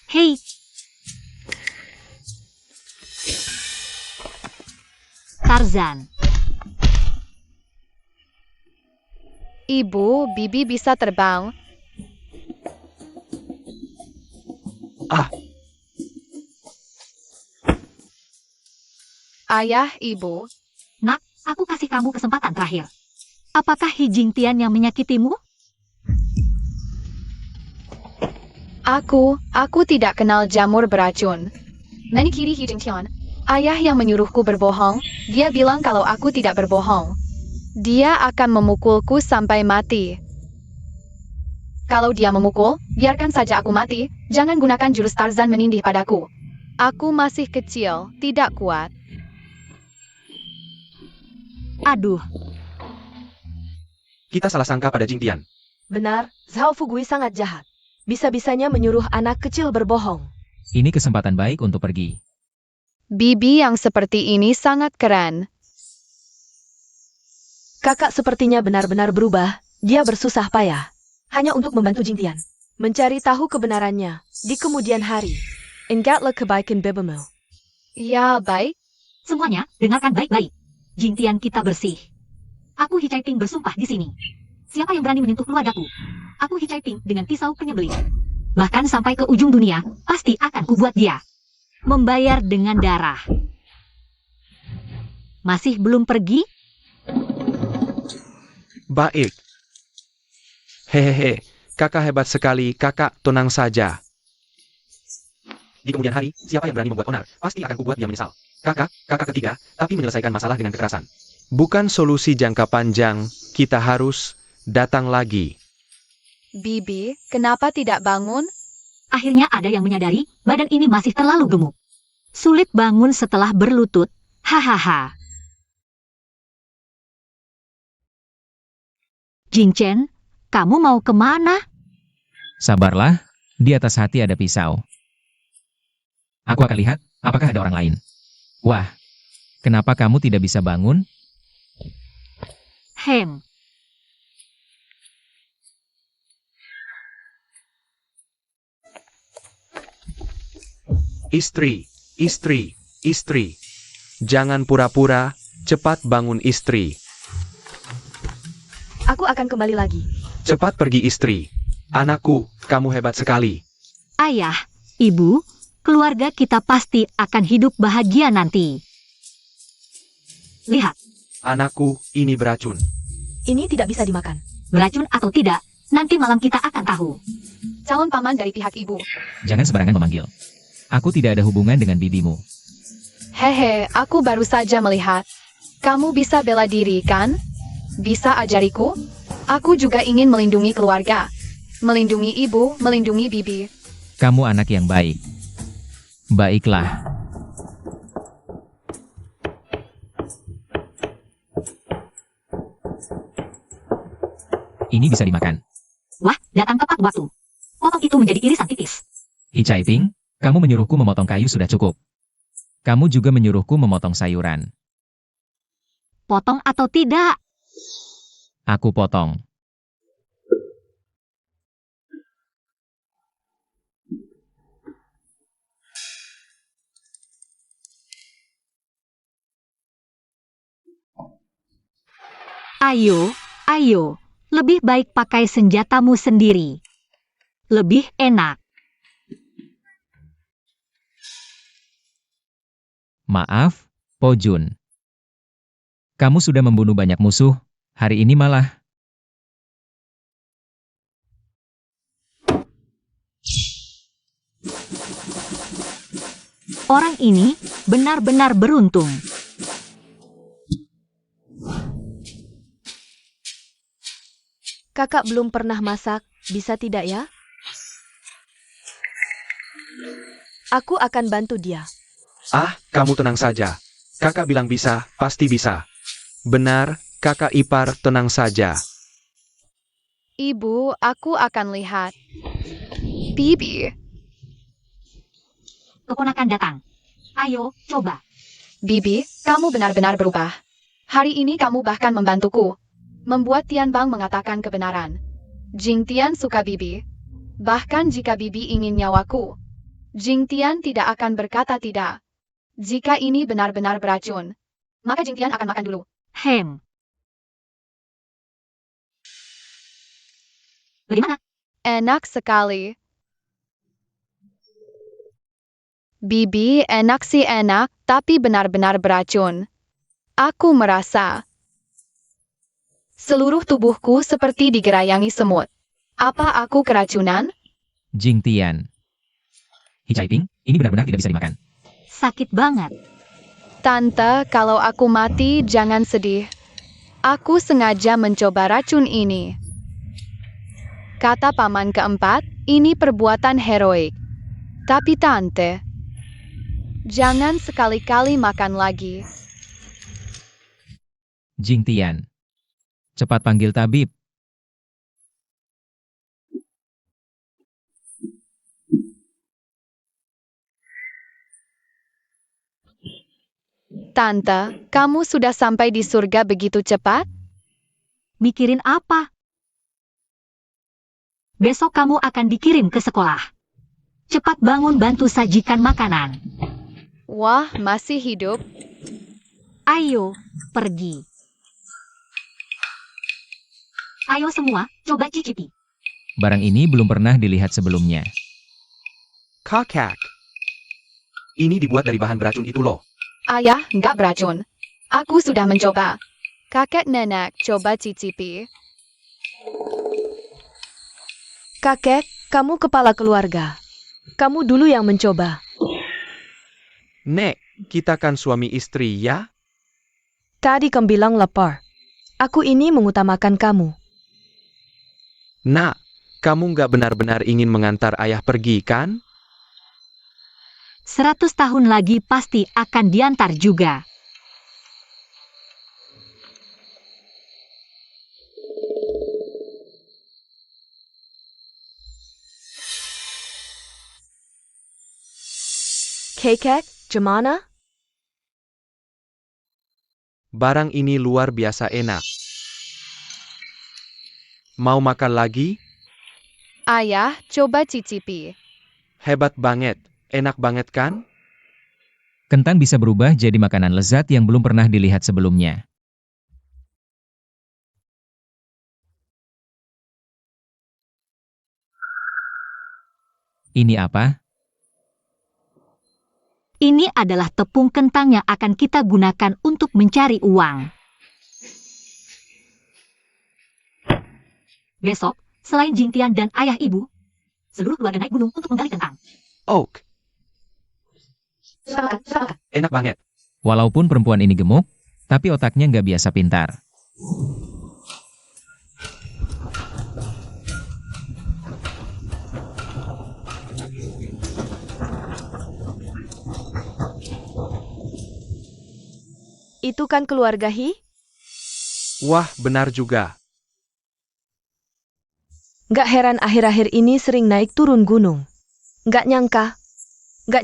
Hei! Tarzan, Ibu, Bibi bisa terbang. Ah. Ayah, Ibu. aku kasih kamu kesempatan terakhir. Apakah Hi Jingtian yang menyakitimu? Aku tidak kenal jamur beracun. Menikiri Hi Jingtian. Ayah yang menyuruhku berbohong, dia bilang kalau aku tidak berbohong. Dia akan memukulku sampai mati. Kalau dia memukul, biarkan saja aku mati, jangan gunakan jurus Tarzan menindih padaku. Aku masih kecil, tidak kuat. Aduh, Kita salah sangka pada Jingtian. Benar, Zhao Fugui sangat jahat. Bisa-bisanya menyuruh anak kecil berbohong. Ini kesempatan baik untuk pergi. Bibi yang seperti ini sangat keren. Kakak sepertinya benar-benar berubah. Dia bersusah payah. Hanya untuk membantu Jingtian. Mencari tahu kebenarannya. Di kemudian hari. Ingatlah kebaikan bibimu. Ya, baik. semuanya, dengarkan baik-baik. Jingtian kita bersih. Aku Hi Caiping bersumpah di sini. Siapa yang berani menyentuh keluargaku? Aku Hi Caiping dengan pisau penyembelih. Bahkan sampai ke ujung dunia, pasti akan kubuat dia membayar dengan darah. Masih belum pergi? Baik. Hehehe, kakak hebat sekali, kakak tenang saja. Di kemudian hari, siapa yang berani membuat onar, pasti akan kubuat dia menyesal. Kakak ketiga, tapi menyelesaikan masalah dengan kekerasan. Bukan solusi jangka panjang, kita harus datang lagi. Bibi, kenapa tidak bangun? Akhirnya ada yang menyadari, badan ini masih terlalu gemuk. Sulit bangun setelah berlutut, hahaha. Jingchen, kamu mau kemana? Sabarlah, di atas hati ada pisau. Aku akan lihat, apakah ada orang lain. Wah, kenapa kamu tidak bisa bangun? Hem, Istri. Jangan pura-pura, cepat bangun istri. Aku akan kembali lagi. Cepat pergi istri. Anakku, kamu hebat sekali. ayah, ibu, keluarga kita pasti akan hidup bahagia nanti. Lihat, Anakku, ini beracun. Ini tidak bisa dimakan. beracun atau tidak, nanti malam kita akan tahu. Calon paman dari pihak ibu. Jangan sembarangan memanggil. Aku tidak ada hubungan dengan bibimu. Hehe, aku baru saja melihat. Kamu bisa bela diri, kan? Bisa ajariku? Aku juga ingin melindungi keluarga. Melindungi ibu, melindungi bibi. Kamu anak yang baik. Baiklah. Ini bisa dimakan. Wah, datang tepat waktu. Potong itu menjadi irisan tipis. Hi Caiping, kamu menyuruhku memotong kayu sudah cukup. Kamu juga menyuruhku memotong sayuran. Potong atau tidak? Aku potong. Ayo, lebih baik pakai senjatamu sendiri. Lebih enak. Maaf, Po Jun. Kamu sudah membunuh banyak musuh, hari ini malah. Orang ini benar-benar beruntung. Kakak belum pernah masak, bisa tidak ya? Aku akan bantu dia. Ah, kamu tenang saja. Kakak bilang bisa, pasti bisa. Benar, kakak ipar tenang saja. Ibu, aku akan lihat. Bibi, Keponakan datang. Ayo, coba. Bibi, kamu benar-benar berubah. Hari ini kamu bahkan membantuku. Membuat Tian Bang mengatakan kebenaran. Jing Tian suka Bibi. Bahkan jika Bibi ingin nyawaku, Jing Tian tidak akan berkata tidak. Jika ini benar-benar beracun, maka Jing Tian akan makan dulu. Hem. Bagaimana? Enak sekali. Bibi, enak sih enak, tapi benar-benar beracun. Aku merasa seluruh tubuhku seperti digerayangi semut. Apa aku keracunan? Jing Tian. Hi Chai Ping, ini benar-benar tidak bisa dimakan. Sakit banget. Tante, kalau aku mati, jangan sedih. Aku sengaja mencoba racun ini. Kata paman keempat, ini perbuatan heroik. Tapi tante, jangan sekali-kali makan lagi. Jing Tian. Cepat panggil tabib. Tante, kamu sudah sampai di surga begitu cepat? Mikirin apa? Besok kamu akan dikirim ke sekolah. Cepat bangun bantu sajikan makanan. Wah, masih hidup. Ayo, pergi. Ayo semua, coba cicipi. Barang ini belum pernah dilihat sebelumnya. Kakak. Ini dibuat dari bahan beracun itu loh. Ayah, nggak beracun. Aku sudah mencoba. Kakek nenek, coba cicipi. Kakek, kamu kepala keluarga. Kamu dulu yang mencoba. Nek, kita kan suami istri ya? Tadi kamu bilang lapar. Aku ini mengutamakan kamu. Nak, kamu nggak benar-benar ingin mengantar ayah pergi kan? 100 tahun lagi pasti akan diantar juga. Kakek, gimana? Barang ini luar biasa enak. Mau makan lagi? Ayah, coba cicipi. Hebat banget. Enak banget kan? Kentang bisa berubah jadi makanan lezat yang belum pernah dilihat sebelumnya. Ini apa? Ini adalah tepung kentang yang akan kita gunakan untuk mencari uang. Besok, selain Jingtian dan ayah ibu, seluruh keluarga naik gunung untuk menggali kentang. Oak, Selamat. enak banget. Walaupun perempuan ini gemuk, tapi otaknya nggak biasa pintar. Itu kan keluarga Hi? Wah, benar juga. Nggak heran akhir-akhir ini sering naik turun gunung. Nggak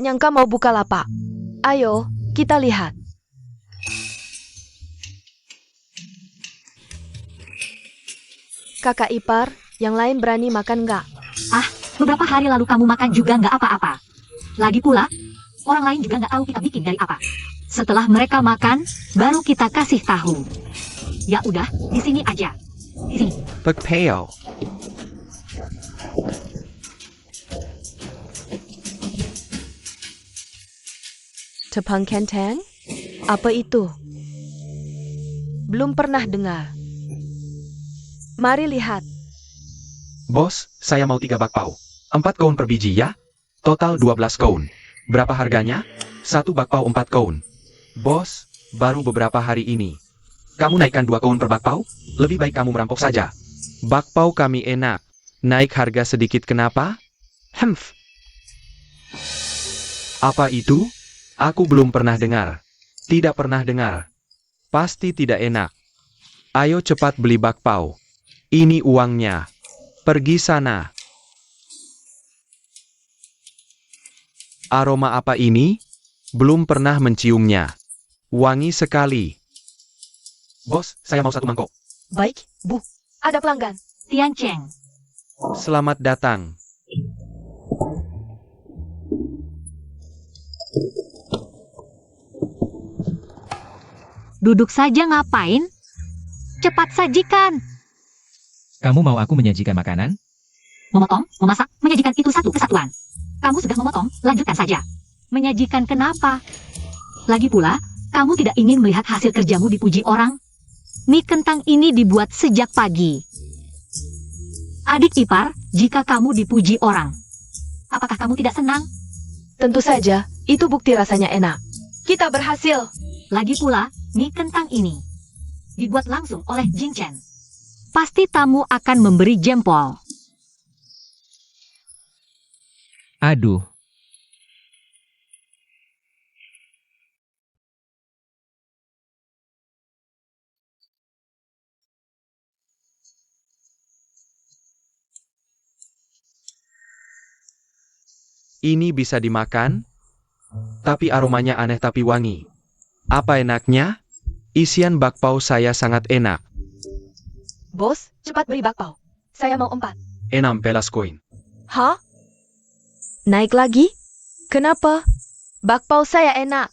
nyangka mau buka lapak. Ayo, kita lihat. Kakak ipar, yang lain berani makan nggak? Beberapa hari lalu kamu makan juga nggak apa-apa. Lagi pula, orang lain juga nggak tahu kita bikin dari apa. Setelah mereka makan, baru kita kasih tahu. Ya udah, di sini aja. Di sini. Pagpeo. Tepung kentang? Apa itu? Belum pernah dengar. Mari lihat. Bos, saya mau 3 bakpao. 4 koun per biji ya? Total 12 koun. Berapa harganya? 1 bakpao 4 koun. Bos, baru beberapa hari ini. Kamu naikkan 2 koun per bakpao? Lebih baik kamu merampok saja. Bakpao kami enak. Naik harga sedikit kenapa? Hemph. Apa itu? Aku belum pernah dengar. Tidak pernah dengar. Pasti tidak enak. Ayo cepat beli bakpao. Ini uangnya. Pergi sana. Aroma apa ini? Belum pernah menciumnya. Wangi sekali. Bos, saya mau 1 mangkok. Baik, Bu. Ada pelanggan. Tian Cheng. Selamat datang. Duduk saja ngapain? Cepat sajikan. Kamu mau aku menyajikan makanan? Memotong, memasak, menyajikan itu satu kesatuan. Kamu sudah memotong, lanjutkan saja. Menyajikan kenapa? Lagi pula, kamu tidak ingin melihat hasil kerjamu dipuji orang? Mie kentang ini dibuat sejak pagi. Adik ipar, jika kamu dipuji orang, apakah kamu tidak senang? Tentu saja, itu bukti rasanya enak. Kita berhasil. Lagi pula, mie kentang ini dibuat langsung oleh Jing Chen. Pasti tamu akan memberi jempol. Aduh, Ini bisa dimakan? Tapi aromanya aneh tapi wangi. Apa enaknya? Isian bakpao saya sangat enak. Bos, cepat beri bakpao. Saya mau 4. 6 pelas koin. Hah? Naik lagi? Kenapa? Bakpao saya enak.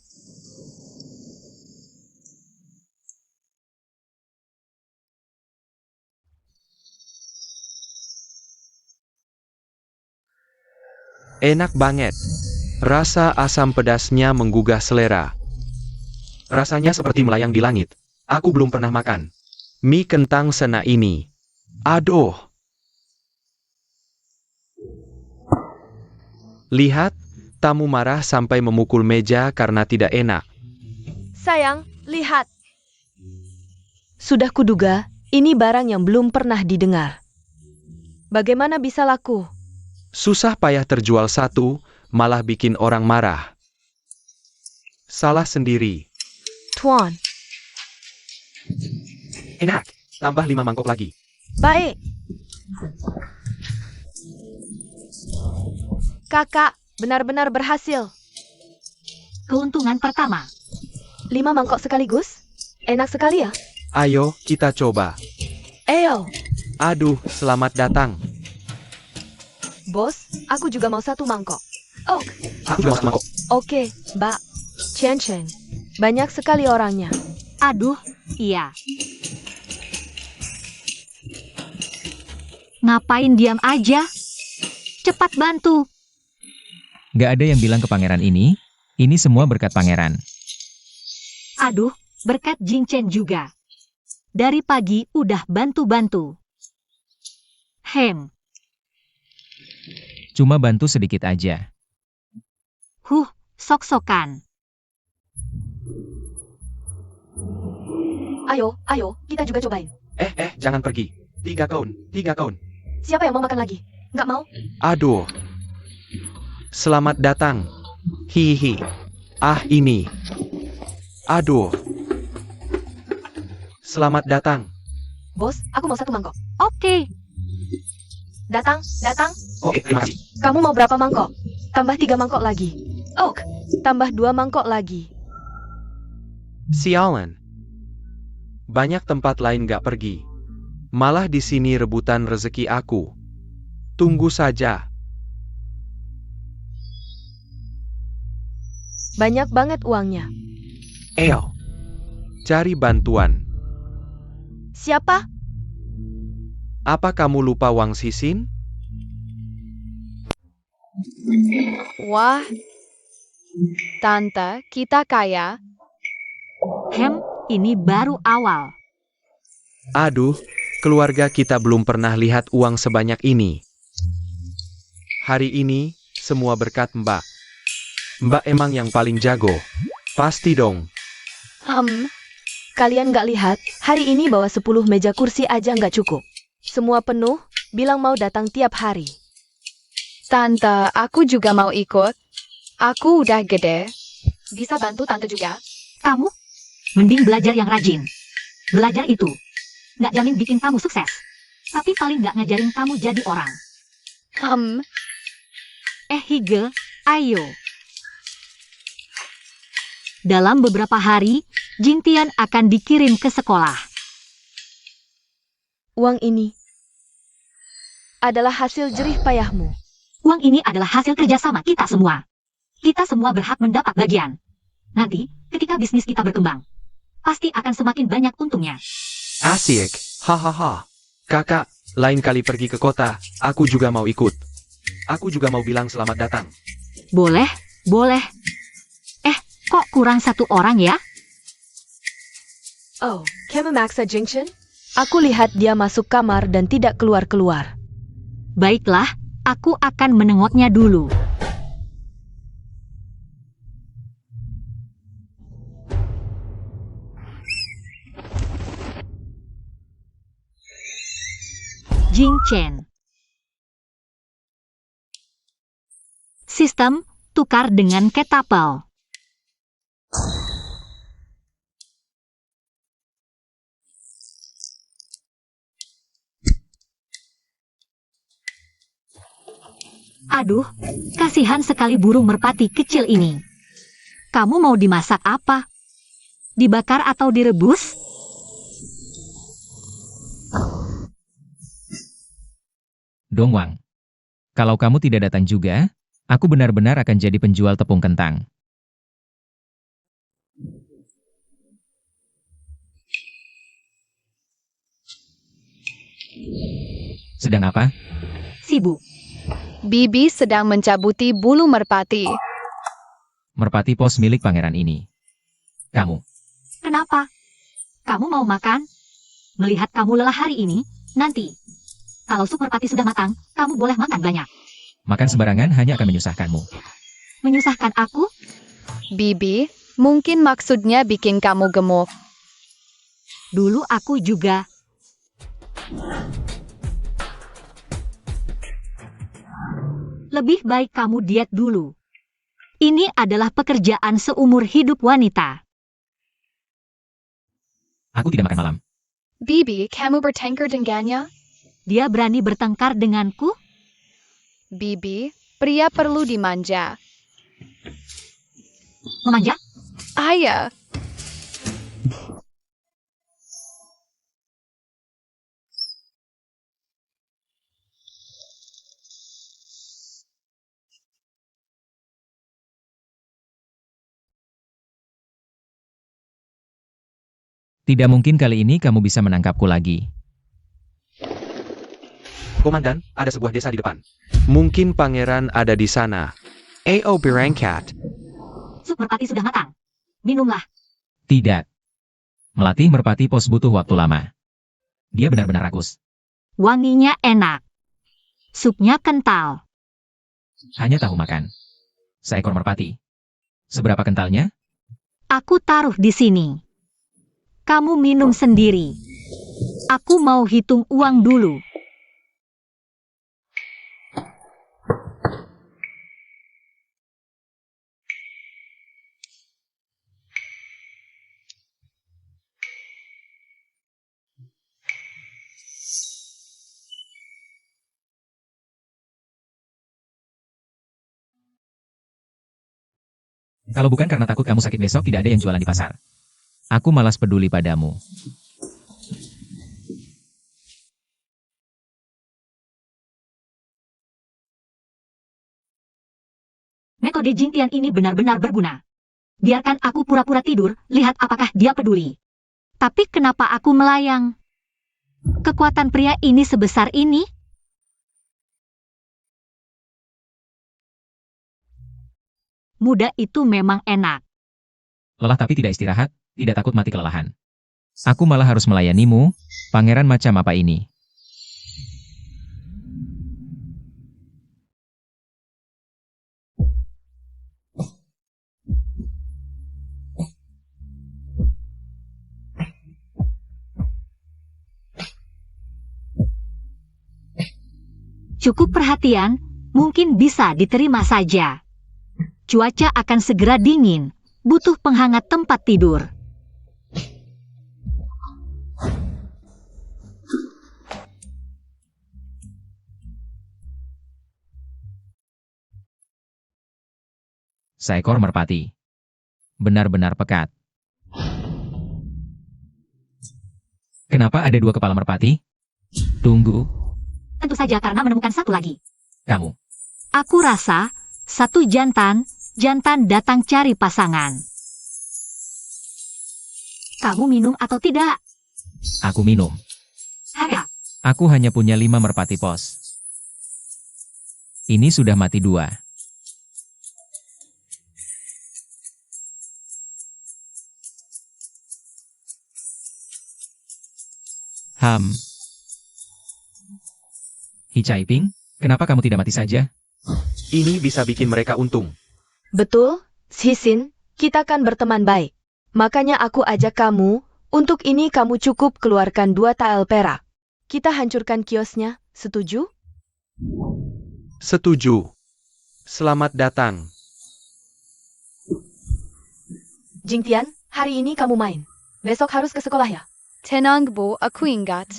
Enak banget. Rasa asam pedasnya menggugah selera. Rasanya seperti melayang di langit. Aku belum pernah makan mie kentang sena ini. Aduh. Lihat, tamu marah sampai memukul meja karena tidak enak. Sayang, lihat. Sudah kuduga, ini barang yang belum pernah didengar. Bagaimana bisa laku? Susah payah terjual 1, malah bikin orang marah. Salah sendiri. Tuan, Enak, tambah 5 mangkok lagi. baik. Kakak, benar-benar berhasil. Keuntungan pertama. 5 mangkok sekaligus? Enak sekali ya? Ayo, kita coba. Eyo, Aduh, selamat datang. bos, aku juga mau 1 mangkok. Oh, Aku juga mau 1 mangkok. oke, Mbak. Chen Chen. Banyak sekali orangnya. Aduh, iya. Ngapain diam aja? Cepat bantu. gak ada yang bilang ke pangeran ini semua berkat pangeran. Aduh, berkat Jing Chen juga. Dari pagi udah bantu-bantu. Cuma bantu sedikit aja. Sok-sokan. Ayo, kita juga cobain. Jangan pergi. 3 kaun. Siapa yang mau makan lagi? Nggak mau? Aduh. Selamat datang. Hihi. Ah, ini. Aduh. Selamat datang. Bos, aku mau 1 mangkok. Oke, Datang. Oke, terima kasih. Kamu mau berapa mangkok? Tambah 3 mangkok lagi. Oh, tambah 2 mangkok lagi. Sialan. Banyak tempat lain gak pergi. Malah di sini rebutan rezeki aku. Tunggu saja. Banyak banget uangnya. Eo. Cari bantuan. Siapa? Apa kamu lupa Wang Sisin? Wah, Tante, kita kaya. ini baru awal. Aduh, keluarga kita belum pernah lihat uang sebanyak ini. Hari ini, semua berkat Mbak. Mbak emang yang paling jago. Pasti dong. Kalian nggak lihat, hari ini bawa 10 meja kursi aja nggak cukup. Semua penuh, bilang mau datang tiap hari. Tante, aku juga mau ikut. Aku udah gede. Bisa bantu Tante juga? Kamu, mending belajar yang rajin. Belajar itu nggak jamin bikin kamu sukses, tapi paling nggak ngajarin kamu jadi orang. Hige, ayo, Dalam beberapa hari, Jingtian akan dikirim ke sekolah. Uang ini adalah hasil jerih payahmu. Uang ini adalah hasil kerjasama kita semua. Kita semua berhak mendapat bagian. Nanti, ketika bisnis kita berkembang, pasti akan semakin banyak untungnya. Asyik, hahaha. Kakak, lain kali pergi ke kota, aku juga mau ikut. Aku juga mau bilang selamat datang. Boleh, boleh. Kok kurang satu orang ya? Oh, kamu maksa Jingchen? Aku lihat dia masuk kamar dan tidak keluar-keluar. Baiklah, aku akan menengoknya dulu. Jing Chen. Sistem tukar dengan ketapel. Aduh, kasihan sekali burung merpati kecil ini. Kamu mau dimasak apa? Dibakar atau direbus? Dongwang. Kalau kamu tidak datang juga, aku benar-benar akan jadi penjual tepung kentang. Sedang apa? Sibuk. Bibi sedang mencabuti bulu merpati. Merpati pos milik pangeran ini. Kamu. Kenapa? Kamu mau makan? Melihat kamu lelah hari ini, nanti. Kalau sup merpati sudah matang, kamu boleh makan banyak. Makan sembarangan hanya akan menyusahkanmu. Menyusahkan aku? Bibi, mungkin maksudnya bikin kamu gemuk. Dulu aku juga. Lebih baik kamu diet dulu. Ini adalah pekerjaan seumur hidup wanita. Aku tidak makan malam. Bibi, kamu bertengkar dengannya? Dia berani bertengkar denganku? Bibi, pria perlu dimanja. Memanja? Ayah, Tidak mungkin kali ini kamu bisa menangkapku lagi. Komandan, ada sebuah desa di depan. Mungkin pangeran ada di sana. Ao berangkat. Sup merpati sudah matang. Minumlah. Tidak. Melatih merpati pos butuh waktu lama. Dia benar-benar rakus. Wanginya enak. Supnya kental. Hanya tahu makan. Seekor merpati. Seberapa kentalnya? Aku taruh di sini. Kamu minum sendiri. Aku mau hitung uang dulu. Kalau bukan karena takut kamu sakit besok, tidak ada yang jualan di pasar. Aku malas peduli padamu. Metode Jingtian ini benar-benar berguna. Biarkan aku pura-pura tidur, lihat apakah dia peduli. Tapi kenapa aku melayang? Kekuatan pria ini sebesar ini? Muda itu memang enak. Lelah tapi tidak istirahat, tidak takut mati kelelahan. Aku malah harus melayanimu, pangeran macam apa ini? Cukup perhatian, mungkin bisa diterima saja. Cuaca akan segera dingin, butuh penghangat tempat tidur. Seekor merpati. benar-benar pekat. Kenapa ada 2 kepala merpati? Tunggu, Tentu saja karena menemukan satu lagi. kamu. Aku rasa satu jantan datang cari pasangan. Kamu minum atau tidak? Aku minum. Harga. Aku hanya punya 5 merpati pos. Ini sudah mati 2. Hicaiping, kenapa kamu tidak mati saja? Ini bisa bikin mereka untung. Betul, Sisin, kita kan berteman baik. Makanya aku ajak kamu, untuk ini kamu cukup keluarkan 2 tael perak. Kita hancurkan kiosnya, setuju? Setuju. Selamat datang. Jingtian, hari ini kamu main. Besok harus ke sekolah ya? Tenang Bu, aku ingat.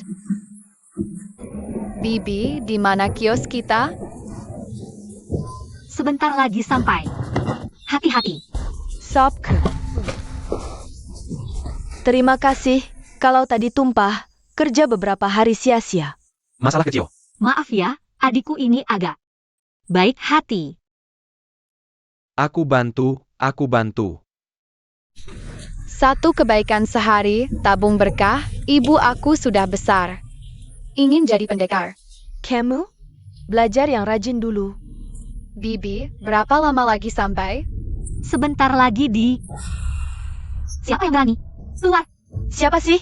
Bibi, di mana kios kita? Sebentar lagi sampai. Hati-hati. Sobke. Terima kasih, kalau tadi tumpah, kerja beberapa hari sia-sia. Masalah kecil. Maaf ya, adikku ini agak baik hati. Aku bantu. Satu kebaikan sehari, tabung berkah, ibu aku sudah besar. Ingin jadi pendekar. Kamu? Belajar yang rajin dulu. Bibi, berapa lama lagi sampai? Sebentar lagi di... Siapa yang berani? Keluar. Siapa sih?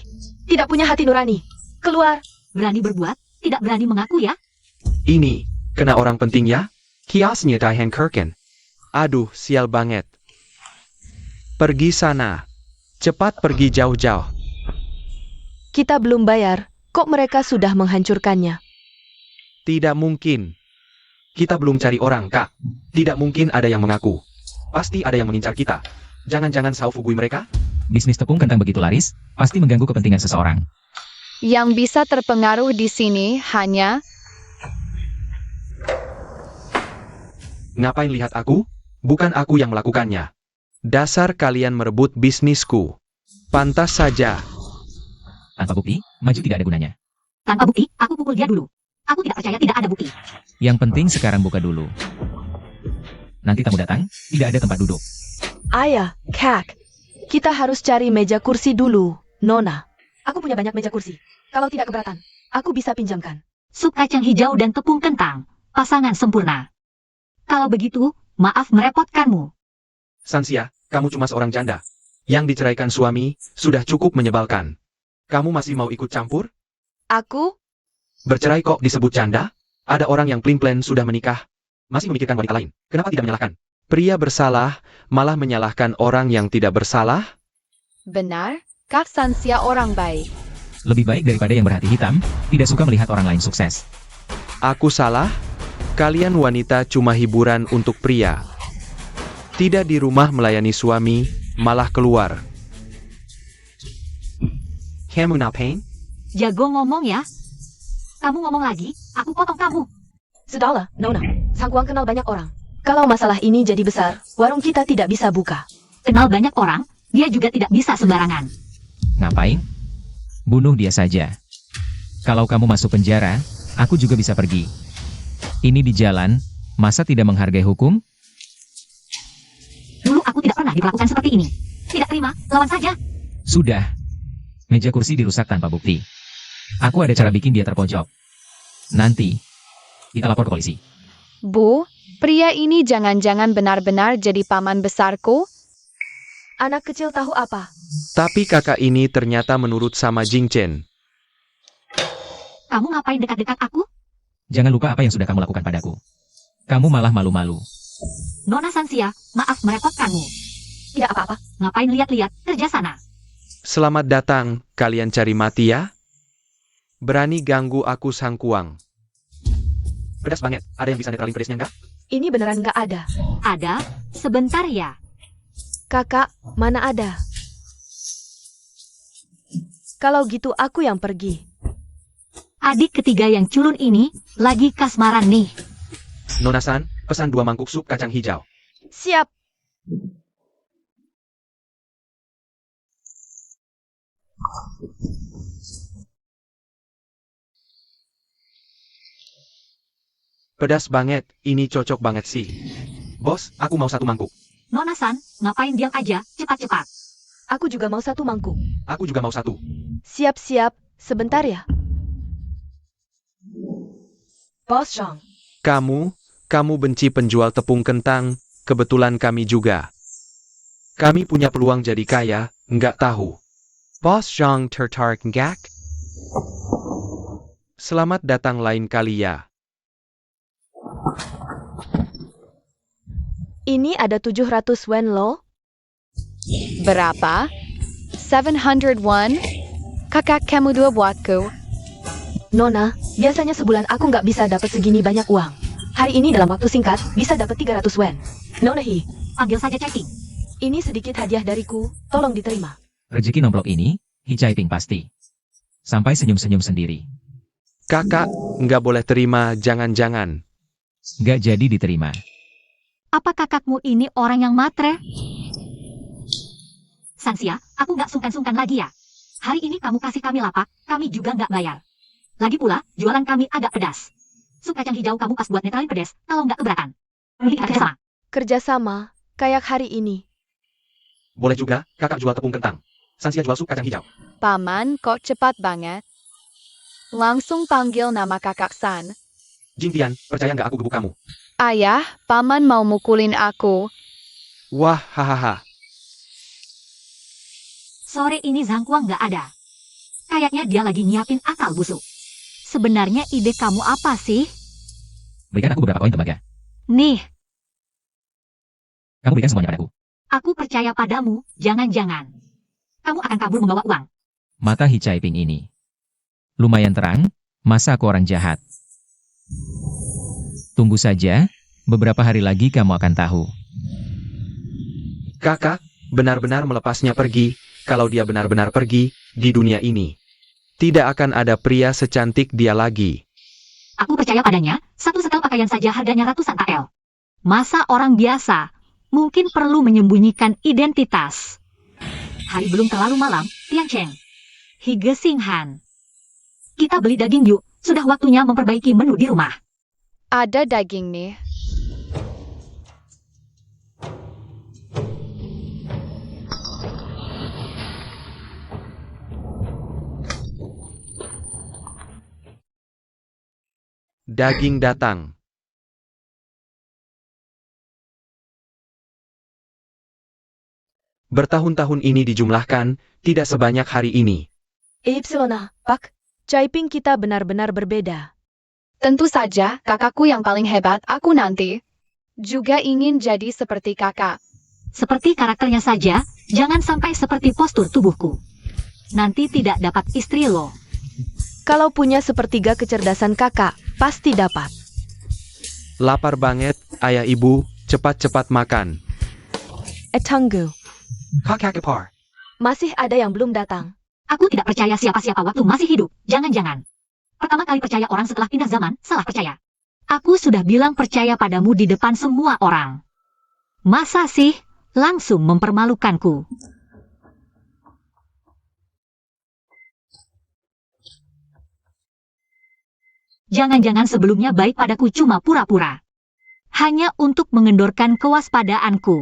Tidak punya hati nurani. Keluar. Berani berbuat, tidak berani mengaku ya. Ini, kena orang penting ya? Kiosnya Daihan Kirken. Aduh, sial banget. Pergi sana. Cepat pergi jauh-jauh. Kita belum bayar, kok mereka sudah menghancurkannya? Tidak mungkin. Kita belum cari orang, Kak. Tidak mungkin ada yang mengaku. Pasti ada yang mengincar kita. Jangan-jangan Saufugui mereka? Bisnis tepung kentang begitu laris, pasti mengganggu kepentingan seseorang. Yang bisa terpengaruh di sini hanya... Ngapain lihat aku? Bukan aku yang melakukannya. Dasar kalian merebut bisnisku. Pantas saja. Tanpa bukti, maju tidak ada gunanya. Tanpa bukti, aku pukul dia dulu. Aku tidak percaya tidak ada bukti. Yang penting sekarang buka dulu. Nanti tamu datang, tidak ada tempat duduk. Ayah, Kak. Kita harus cari meja kursi dulu, Nona. Aku punya banyak meja kursi. Kalau tidak keberatan, aku bisa pinjamkan. Sup kacang hijau dan tepung kentang. Pasangan sempurna. Kalau begitu, maaf merepotkanmu. Sansia, kamu cuma seorang janda. Yang diceraikan suami, sudah cukup menyebalkan. Kamu masih mau ikut campur? Aku? Bercerai kok disebut janda? Ada orang yang plan sudah menikah. Masih memikirkan wanita lain. Kenapa tidak menyalahkan? Pria bersalah, malah menyalahkan orang yang tidak bersalah? Benar, Kak Sansia orang baik. Lebih baik daripada yang berhati hitam, tidak suka melihat orang lain sukses. Aku salah? Kalian wanita cuma hiburan untuk pria. Tidak di rumah melayani suami, malah keluar. Kamu ngapain? Jago ngomong ya. Kamu ngomong lagi, aku potong kamu. Sudahlah, Nona. Sangguang kenal banyak orang. Kalau masalah ini jadi besar, warung kita tidak bisa buka. Kenal banyak orang, dia juga tidak bisa sembarangan. Ngapain? Bunuh dia saja. Kalau kamu masuk penjara, aku juga bisa pergi. Ini di jalan, masa tidak menghargai hukum? Dulu aku tidak pernah diperlakukan seperti ini. Tidak terima, lawan saja. Sudah. Meja kursi dirusak tanpa bukti. Aku ada cara bikin dia terpojok. Nanti, kita lapor ke polisi. Bu, pria ini jangan-jangan benar-benar jadi paman besarku? Anak kecil tahu apa? Tapi kakak ini ternyata menurut sama Jing Chen. Kamu ngapain dekat-dekat aku? Jangan lupa apa yang sudah kamu lakukan padaku. Kamu malah malu-malu. Nona Sansia, maaf merepotkanmu. Tidak apa-apa, ngapain lihat-lihat, kerja sana. Selamat datang, kalian cari mati ya? Berani ganggu aku Sangkuang. Pedas banget, ada yang bisa netralin pedasnya enggak? Ini beneran nggak ada. Ada, sebentar ya. Kakak, mana ada? Kalau gitu aku yang pergi. Adik ketiga yang culun ini, lagi kasmaran nih. Nona San, pesan 2 mangkuk sup kacang hijau. Siap. Pedas banget, ini cocok banget sih. Bos, aku mau 1 mangkuk. Nona San, ngapain diam aja, cepat-cepat. Aku juga mau 1 mangkuk. Aku juga mau 1. Siap-siap, sebentar ya. Bos Zhang, Kamu benci penjual tepung kentang, kebetulan kami juga. Kami punya peluang jadi kaya, nggak tahu. Bos Zhang tertarik nggak? Selamat datang lain kali ya. ini ada 700 wen loh. Berapa? 701? Kakak kamu 2 buatku. Nona, biasanya sebulan aku nggak bisa dapat segini banyak uang. Hari ini dalam waktu singkat, bisa dapat 300 wen. Nona Hi, Panggil saja Chai Ping. ini sedikit hadiah dariku, tolong diterima. Rezeki nomplok ini, Hichai Ping pasti. Sampai senyum-senyum sendiri. Kakak, nggak boleh terima, jangan-jangan. Gak jadi diterima. Apa kakakmu ini orang yang matre? Sansia, aku nggak sungkan-sungkan lagi ya. Hari ini kamu kasih kami lapak, kami juga nggak bayar. Lagi pula, jualan kami agak pedas. Sup kacang hijau kamu pas buat netralin pedas, kalau nggak keberatan. Kita kerjasama. Kerjasama, kayak hari ini. Boleh juga, kakak jual tepung kentang. Sansia jual sup kacang hijau. Paman, kok cepat banget? Langsung panggil nama kakak San. Jingtian, percaya nggak aku gebuk kamu? Ayah, paman mau mukulin aku. Wah, hahaha. Sore ini Zhang Kuang nggak ada. Kayaknya dia lagi nyiapin akal busuk. Sebenarnya ide kamu apa sih? Berikan aku beberapa koin tembaga. Nih, Kamu berikan semuanya padaku. aku percaya padamu, jangan-jangan. Kamu akan kabur membawa uang. Mata Hichai Ping ini. Lumayan terang, masa aku orang jahat. Tunggu saja, beberapa hari lagi kamu akan tahu. Kakak, benar-benar melepasnya pergi, kalau dia benar-benar pergi, di dunia ini. Tidak akan ada pria secantik dia lagi. Aku percaya padanya, 1 setel pakaian saja harganya ratusan KL. Masa orang biasa, mungkin perlu menyembunyikan identitas. Hari belum terlalu malam, Tian Cheng. Hige Sing Han. Kita beli daging yuk, sudah waktunya memperbaiki menu di rumah. Ada daging nih. Daging datang. Bertahun-tahun ini dijumlahkan, tidak sebanyak hari ini. Epsilona, Pak, Chai Ping kita benar-benar berbeda. Tentu saja, kakakku yang paling hebat, aku nanti juga ingin jadi seperti kakak. Seperti karakternya saja, jangan sampai seperti postur tubuhku. Nanti tidak dapat istri lo. Kalau punya sepertiga kecerdasan kakak, pasti dapat. Lapar banget, ayah ibu, cepat-cepat makan. Etanggu, Kakak-kepar. masih ada yang belum datang. Aku tidak percaya siapa-siapa waktu masih hidup, jangan-jangan. Pertama kali percaya orang setelah pindah zaman, salah percaya. Aku sudah bilang percaya padamu di depan semua orang. Masa sih, langsung mempermalukanku. Jangan-jangan sebelumnya baik padaku cuma pura-pura. Hanya untuk mengendorkan kewaspadaanku.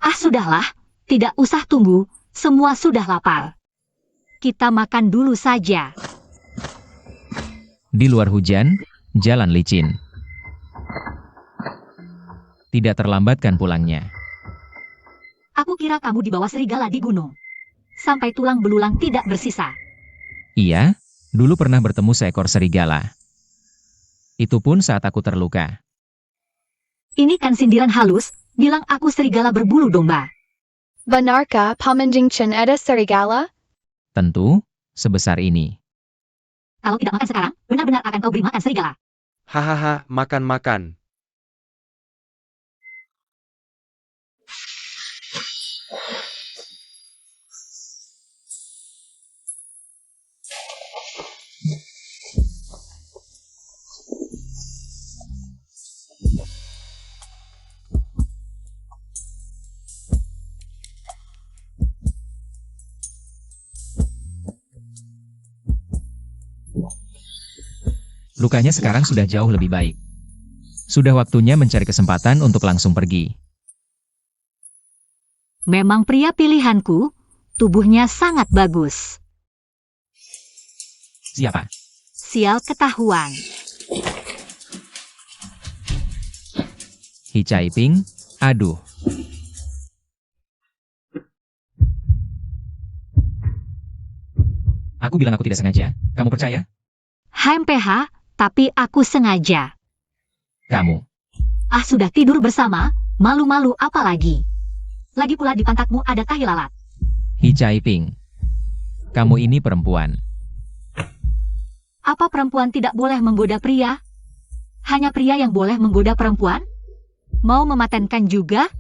Ah sudahlah, tidak usah tunggu, semua sudah lapar. Kita makan dulu saja. Di luar hujan, jalan licin. Tidak terlambatkan pulangnya. Aku kira kamu dibawa serigala di gunung. Sampai tulang belulang tidak bersisa. Iya, dulu pernah bertemu seekor serigala. Itu pun saat aku terluka. Ini kan sindiran halus, bilang aku serigala berbulu domba. Benarkah Paman Jingchen ada serigala? Tentu, sebesar ini. Kalau tidak makan sekarang, benar-benar akan kau beri makan serigala. Hahaha, makan-makan. Lukanya sekarang sudah jauh lebih baik. Sudah waktunya mencari kesempatan untuk langsung pergi. Memang pria pilihanku, tubuhnya sangat bagus. Siapa? Sial ketahuan. Hi Caiping? Aduh. Aku bilang aku tidak sengaja. Kamu percaya? HMPH, tapi aku sengaja. Kamu. Ah, sudah tidur bersama, malu-malu apa lagi? Lagi pula di pantatmu ada tahi lalat. Hi Caiping. Kamu ini perempuan. Apa perempuan tidak boleh menggoda pria? Hanya pria yang boleh menggoda perempuan? Mau mematenkan juga?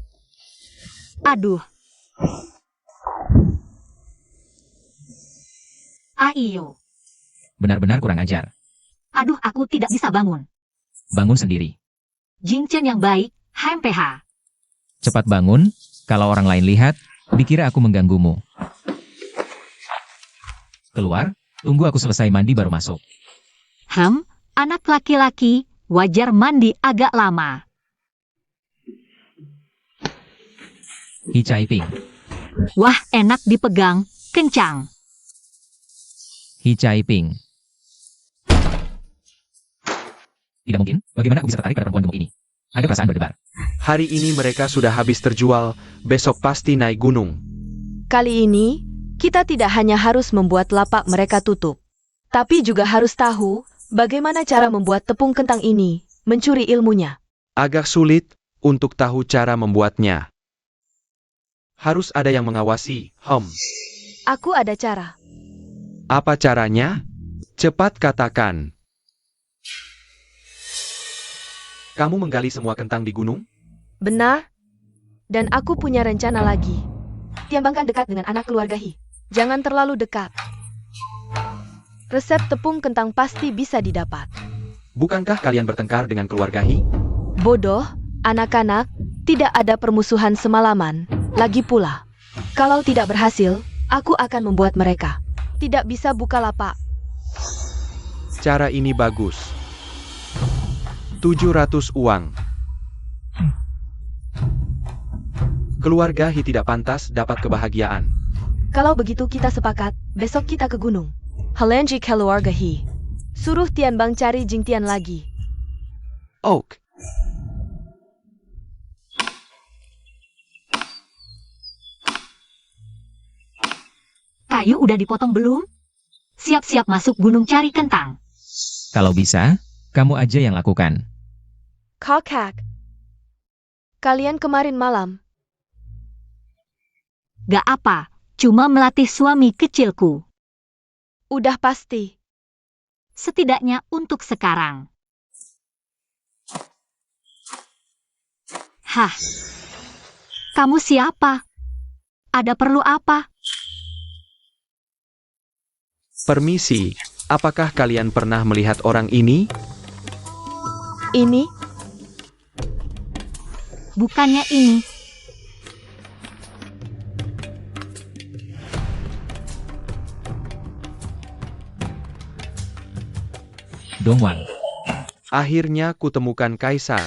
Aduh. Aiyo. Benar-benar kurang ajar. Aduh, aku tidak bisa bangun. Bangun sendiri. Jingchen yang baik, HMPH. Cepat bangun, kalau orang lain lihat, dikira aku mengganggumu. Keluar, tunggu aku selesai mandi baru masuk. Anak laki-laki, wajar mandi agak lama. Hi Caiping. Wah, enak dipegang, kencang. Hi Caiping. Tidak mungkin, bagaimana aku bisa tertarik pada perempuan gemuk ini? Ada perasaan berdebar. Hari ini mereka sudah habis terjual, besok pasti naik gunung. Kali ini, kita tidak hanya harus membuat lapak mereka tutup, tapi juga harus tahu bagaimana cara membuat tepung kentang ini, mencuri ilmunya. Agak sulit untuk tahu cara membuatnya. Harus ada yang mengawasi. Aku ada cara. Apa caranya? Cepat katakan. Kamu menggali semua kentang di gunung? Benar? Dan aku punya rencana lagi. Tiambangkan dekat dengan anak keluarga Hi. Jangan terlalu dekat. Resep tepung kentang pasti bisa didapat. Bukankah kalian bertengkar dengan keluarga Hi? Bodoh, anak-anak, tidak ada permusuhan semalaman. Lagi pula, kalau tidak berhasil, aku akan membuat mereka tidak bisa buka lapak. Cara ini bagus. 700 uang. Keluarga Hi tidak pantas dapat kebahagiaan. Kalau begitu kita sepakat, besok kita ke gunung. Halenji keluarga Hi. Suruh Tianbang cari Jingtian lagi. Oak. Kayu udah dipotong belum? Siap-siap masuk gunung cari kentang. Kalau bisa, kamu aja yang lakukan. Kakak. Kalian kemarin malam, Gak apa, cuma melatih suami kecilku. udah pasti. Setidaknya untuk sekarang. Hah? Kamu siapa? Ada perlu apa? Permisi, apakah kalian pernah melihat orang ini? Ini, Bukannya ini. Dongwang. Akhirnya kutemukan Kaisar.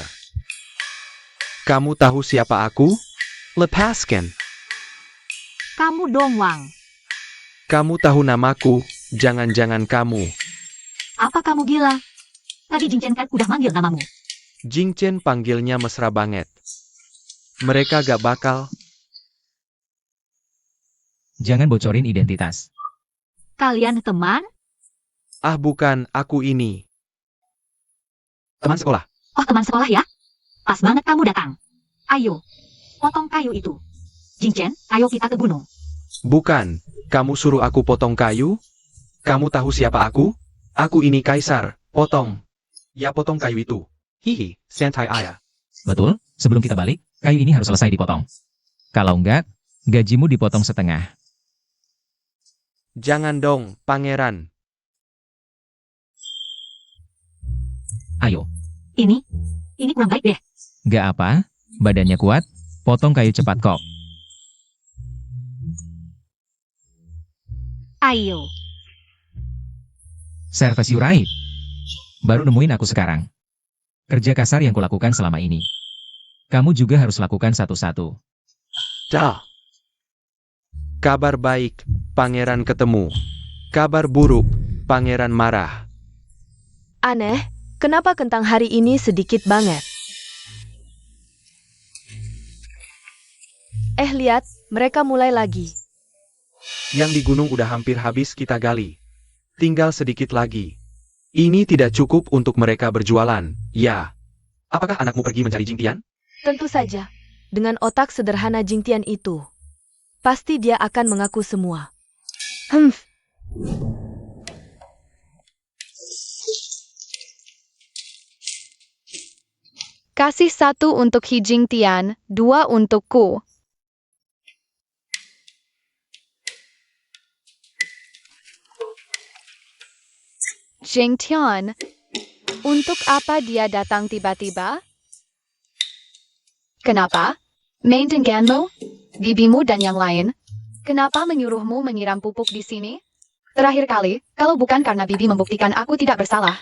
Kamu tahu siapa aku? Lepaskan. Kamu Dongwang. Kamu tahu namaku, jangan-jangan kamu. Apa kamu gila? Tadi Jingchen kan udah manggil namamu. Jingchen panggilnya mesra banget. Mereka gak bakal. Jangan bocorin identitas. Kalian teman? Ah bukan, aku ini. Teman sekolah. Oh, teman sekolah ya? Pas banget kamu datang. Ayo, potong kayu itu. Jingchen, ayo kita ke gunung. Bukan, kamu suruh aku potong kayu? Kamu tahu siapa aku? Aku ini Kaisar, potong. Ya potong kayu itu. Hihi, santai ayah. Betul, sebelum kita balik, kayu ini harus selesai dipotong. Kalau enggak, gajimu dipotong setengah. Jangan dong, pangeran. Ayo, Ini kurang baik deh. gak apa, badannya kuat, potong kayu cepat kok. Ayo. Service you right. Baru nemuin aku sekarang. Kerja kasar yang kulakukan selama ini. Kamu juga harus lakukan satu-satu. Dah. Kabar baik, pangeran ketemu. Kabar buruk, pangeran marah. Aneh, kenapa kentang hari ini sedikit banget? Lihat, mereka mulai lagi. Yang di gunung udah hampir habis kita gali. Tinggal sedikit lagi. Ini tidak cukup untuk mereka berjualan, ya. Apakah anakmu pergi mencari Jingtian? Tentu saja. Dengan otak sederhana Jingtian itu, pasti dia akan mengaku semua. Kasih 1 untuk Hi Jingtian, 2 untukku. Jingtian, untuk apa dia datang tiba-tiba? Kenapa? Main denganmu, bibimu dan yang lain. Kenapa menyuruhmu menyiram pupuk di sini? Terakhir kali, kalau bukan karena bibi membuktikan aku tidak bersalah,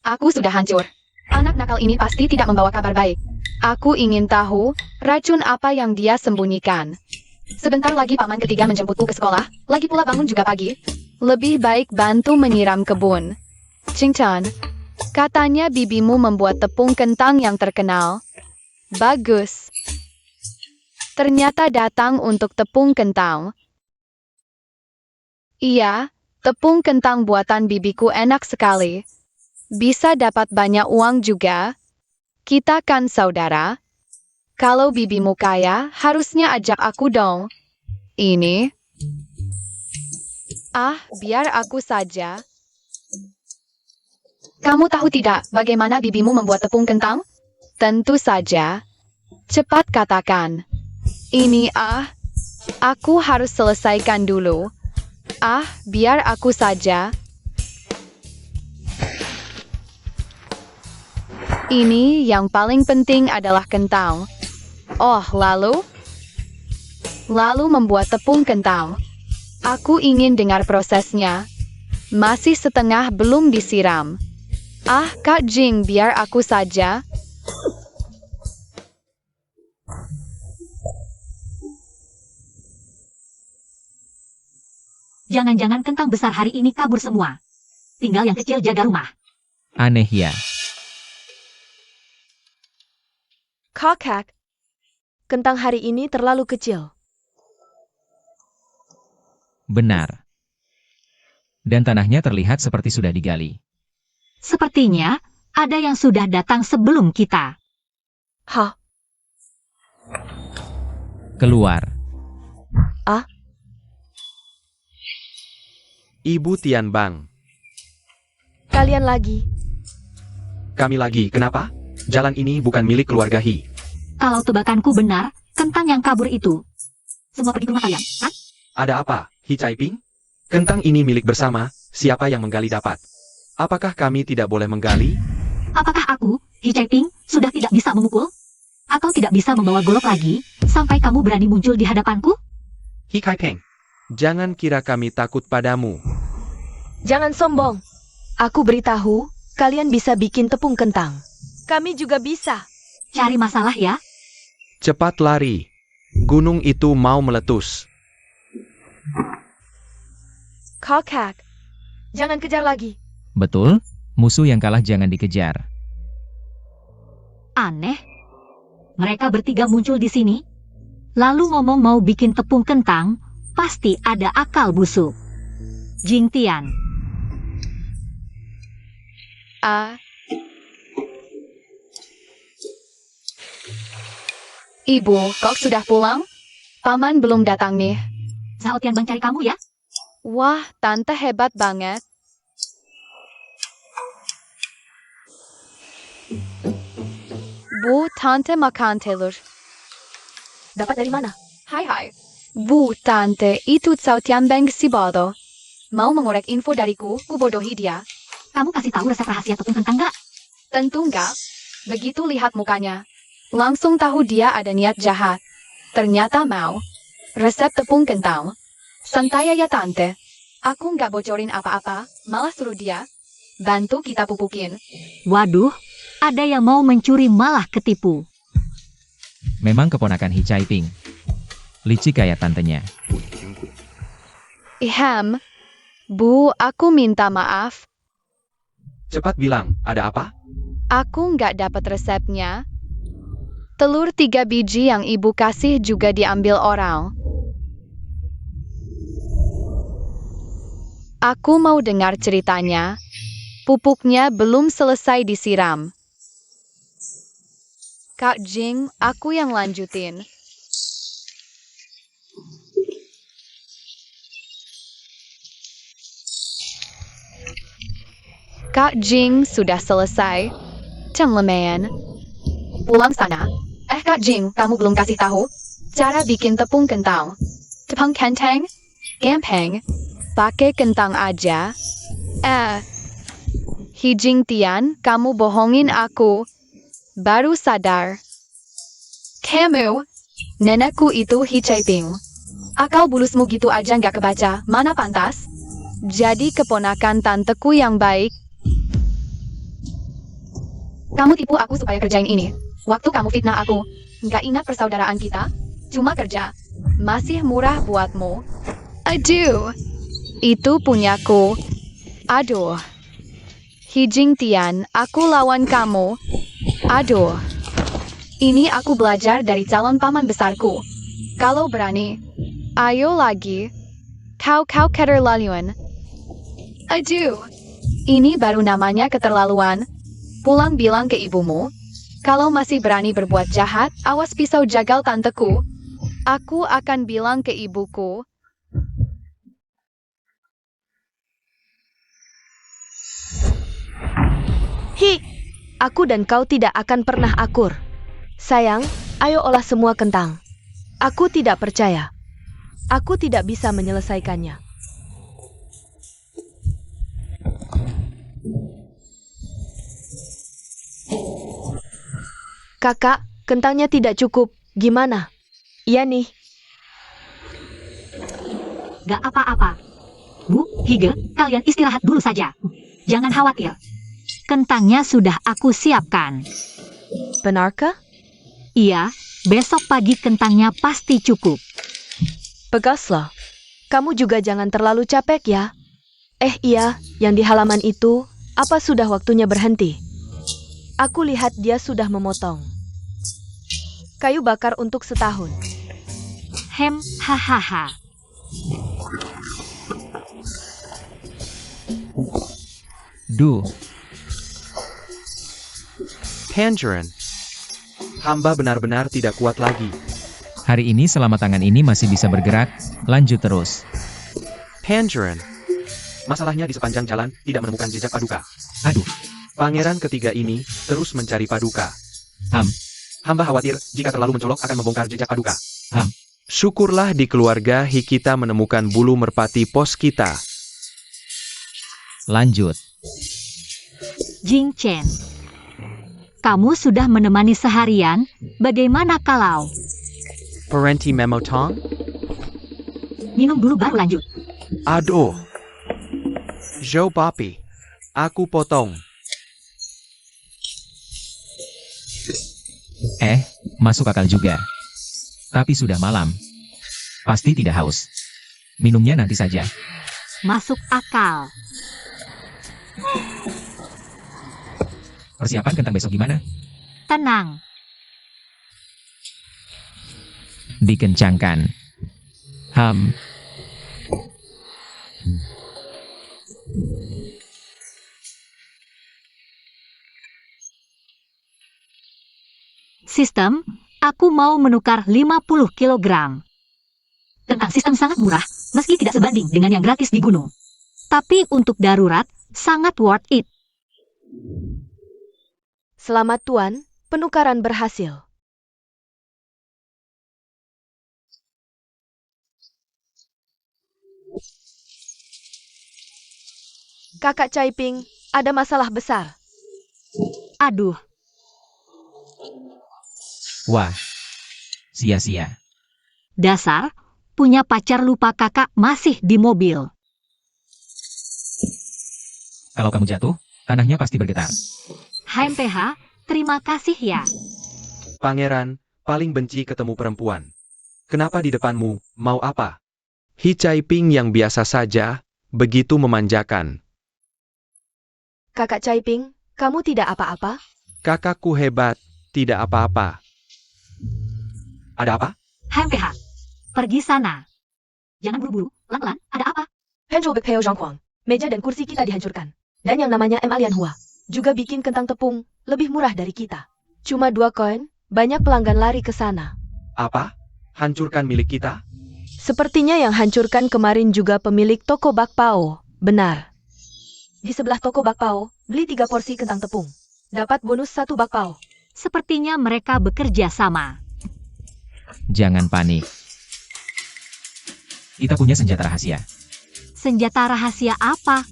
aku sudah hancur. Anak nakal ini pasti tidak membawa kabar baik. Aku ingin tahu, racun apa yang dia sembunyikan. Sebentar lagi paman ketiga menjemputku ke sekolah, lagi pula bangun juga pagi. Lebih baik bantu menyiram kebun. Jingtian, katanya bibimu membuat tepung kentang yang terkenal. Bagus. Ternyata datang untuk tepung kentang. Iya, tepung kentang buatan bibiku enak sekali. Bisa dapat banyak uang juga. Kita kan saudara. Kalau bibimu kaya, harusnya ajak aku dong. Ini. Biar aku saja. Kamu tahu tidak bagaimana bibimu membuat tepung kentang? Tentu saja. Cepat katakan. Ini aku harus selesaikan dulu. Biar aku saja. Ini yang paling penting adalah kentang. Lalu membuat tepung kentang. Aku ingin dengar prosesnya. Masih setengah belum disiram. Kak Jing, biar aku saja. Jangan-jangan kentang besar hari ini kabur semua. Tinggal yang kecil jaga rumah. Aneh ya. Kakak, kentang hari ini terlalu kecil. Benar. Dan tanahnya terlihat seperti sudah digali. Sepertinya ada yang sudah datang sebelum kita. Keluar. Ibu Tian Bang. Kalian lagi. Kami lagi, kenapa? Jalan ini bukan milik keluarga Hi. Kalau tebakanku benar, kentang yang kabur itu semua pergi ke rumah kalian, kan? Ada apa, Hi Caiping? Kentang ini milik bersama, siapa yang menggali dapat. Apakah kami tidak boleh menggali? Apakah aku, Hi Caiping, sudah tidak bisa memukul? Atau tidak bisa membawa golok lagi, sampai kamu berani muncul di hadapanku? Hi Caiping, jangan kira kami takut padamu. Jangan sombong. Aku beritahu, kalian bisa bikin tepung kentang. Kami juga bisa. Cari masalah ya? Cepat lari. Gunung itu mau meletus. Kakak, jangan kejar lagi. Betul, musuh yang kalah jangan dikejar. Aneh. Mereka bertiga muncul di sini. Lalu ngomong mau bikin tepung kentang, pasti ada akal busuk. Jingtian. Ibu, kok sudah pulang? Paman belum datang nih. Zhao Tianbang cari kamu ya? Wah, tante hebat banget. Bu, tante makan telur. Dapat dari mana? Hai. Bu, tante, itu Zhao Tianbang si bodoh. Mau mengorek info dariku, ku bodohi dia. Kamu kasih tahu resep rahasia tepung kentang nggak? Tentu enggak. Begitu lihat mukanya, langsung tahu dia ada niat jahat. Ternyata mau. Resep tepung kentang. Santai ya tante. Aku nggak bocorin apa-apa, malah suruh dia. Bantu kita pupukin. Waduh, ada yang mau mencuri malah ketipu. Memang keponakan Hi Caiping. Licik kayak tantenya. Iham. Bu, aku minta maaf. Cepat bilang, ada apa? Aku nggak dapat resepnya. Telur 3 biji yang ibu kasih juga diambil orang. Aku mau dengar ceritanya. Pupuknya belum selesai disiram. Kak Jing, aku yang lanjutin. Kak Jing sudah selesai. Cenglemean. Pulang sana. Kak Jing, kamu belum kasih tahu cara bikin tepung kentang. Tepung kentang? Gampang. Pakai kentang aja. Hijing Tian, kamu bohongin aku. Baru sadar. Kamu, nenekku itu Hi Caiping. Akal bulusmu gitu aja nggak kebaca, mana pantas? Jadi keponakan tanteku yang baik. Kamu tipu aku supaya kerjain ini. Waktu kamu fitnah aku, nggak ingat persaudaraan kita? Cuma kerja. Masih murah buatmu. Aduh, itu punyaku. Aduh. Hijing Tian, aku lawan kamu. Aduh. Ini aku belajar dari calon paman besarku. Kalau berani, ayo lagi. Kau keterlaluan. Aduh. Ini baru namanya keterlaluan. Pulang bilang ke ibumu. Kalau masih berani berbuat jahat, awas pisau jagal tanteku. Aku akan bilang ke ibuku. Hi, aku dan kau tidak akan pernah akur. Sayang, ayo olah semua kentang. Aku tidak percaya. Aku tidak bisa menyelesaikannya. Kakak, kentangnya tidak cukup. Gimana? Iya nih. Gak apa-apa. Bu, Hige, kalian istirahat dulu saja. Jangan khawatir. Kentangnya sudah aku siapkan. Benarkah? Iya, besok pagi kentangnya pasti cukup. Pegaslah. Kamu juga jangan terlalu capek ya. Iya, yang di halaman itu, apa sudah waktunya berhenti? Aku lihat dia sudah memotong. Kayu bakar untuk setahun. Hahaha. Duh, Tangerine. Hamba benar-benar tidak kuat lagi. hari ini selama tangan ini masih bisa bergerak, lanjut terus. Tangerine. Masalahnya di sepanjang jalan, tidak menemukan jejak paduka. Aduh, Pangeran ketiga ini, terus mencari paduka. Ham. Hamba khawatir, jika terlalu mencolok akan membongkar jejak paduka. Ham. Syukurlah di keluarga Hi kita menemukan bulu merpati pos kita. lanjut. Jing Chen. Kamu sudah menemani seharian, bagaimana kalau Parenti Memo Tong? minum dulu baru lanjut? Aduh. Joe Papi. Aku potong. Masuk akal juga. Tapi sudah malam. Pasti tidak haus. Minumnya nanti saja. Masuk akal. Persiapan kentang besok gimana? Tenang. Dikencangkan. Ham. Sistem, aku mau menukar 50 kilogram. Tentang sistem sangat murah, meski tidak sebanding dengan yang gratis di gunung. Tapi untuk darurat, sangat worth it. Selamat Tuan, penukaran berhasil. Kakak Caiping, ada masalah besar. Aduh, Wah. Sia-sia. dasar, punya pacar lupa kakak masih di mobil. Kalau kamu jatuh, Tanahnya pasti bergetar. HMPH, terima kasih ya. Pangeran, paling benci ketemu perempuan. Kenapa di depanmu, mau apa? Hi Caiping yang biasa saja, begitu memanjakan. Kakak Caiping, kamu tidak apa-apa? Kakakku hebat, tidak apa-apa. Ada apa? HMPH, pergi sana. Jangan buru-buru, pelan-pelan, ada apa? Henry Bekpeo Zhanghuang, meja dan kursi kita dihancurkan. Dan yang namanya M. Alian Hua, juga bikin kentang tepung, lebih murah dari kita. Cuma 2 koin, banyak pelanggan lari ke sana. Apa? Hancurkan milik kita? Sepertinya yang hancurkan kemarin juga pemilik toko bakpao. Benar. Di sebelah toko bakpao, beli 3 porsi kentang tepung. Dapat bonus 1 bakpao. Sepertinya mereka bekerja sama. Jangan panik. Kita punya senjata rahasia. Senjata rahasia apa?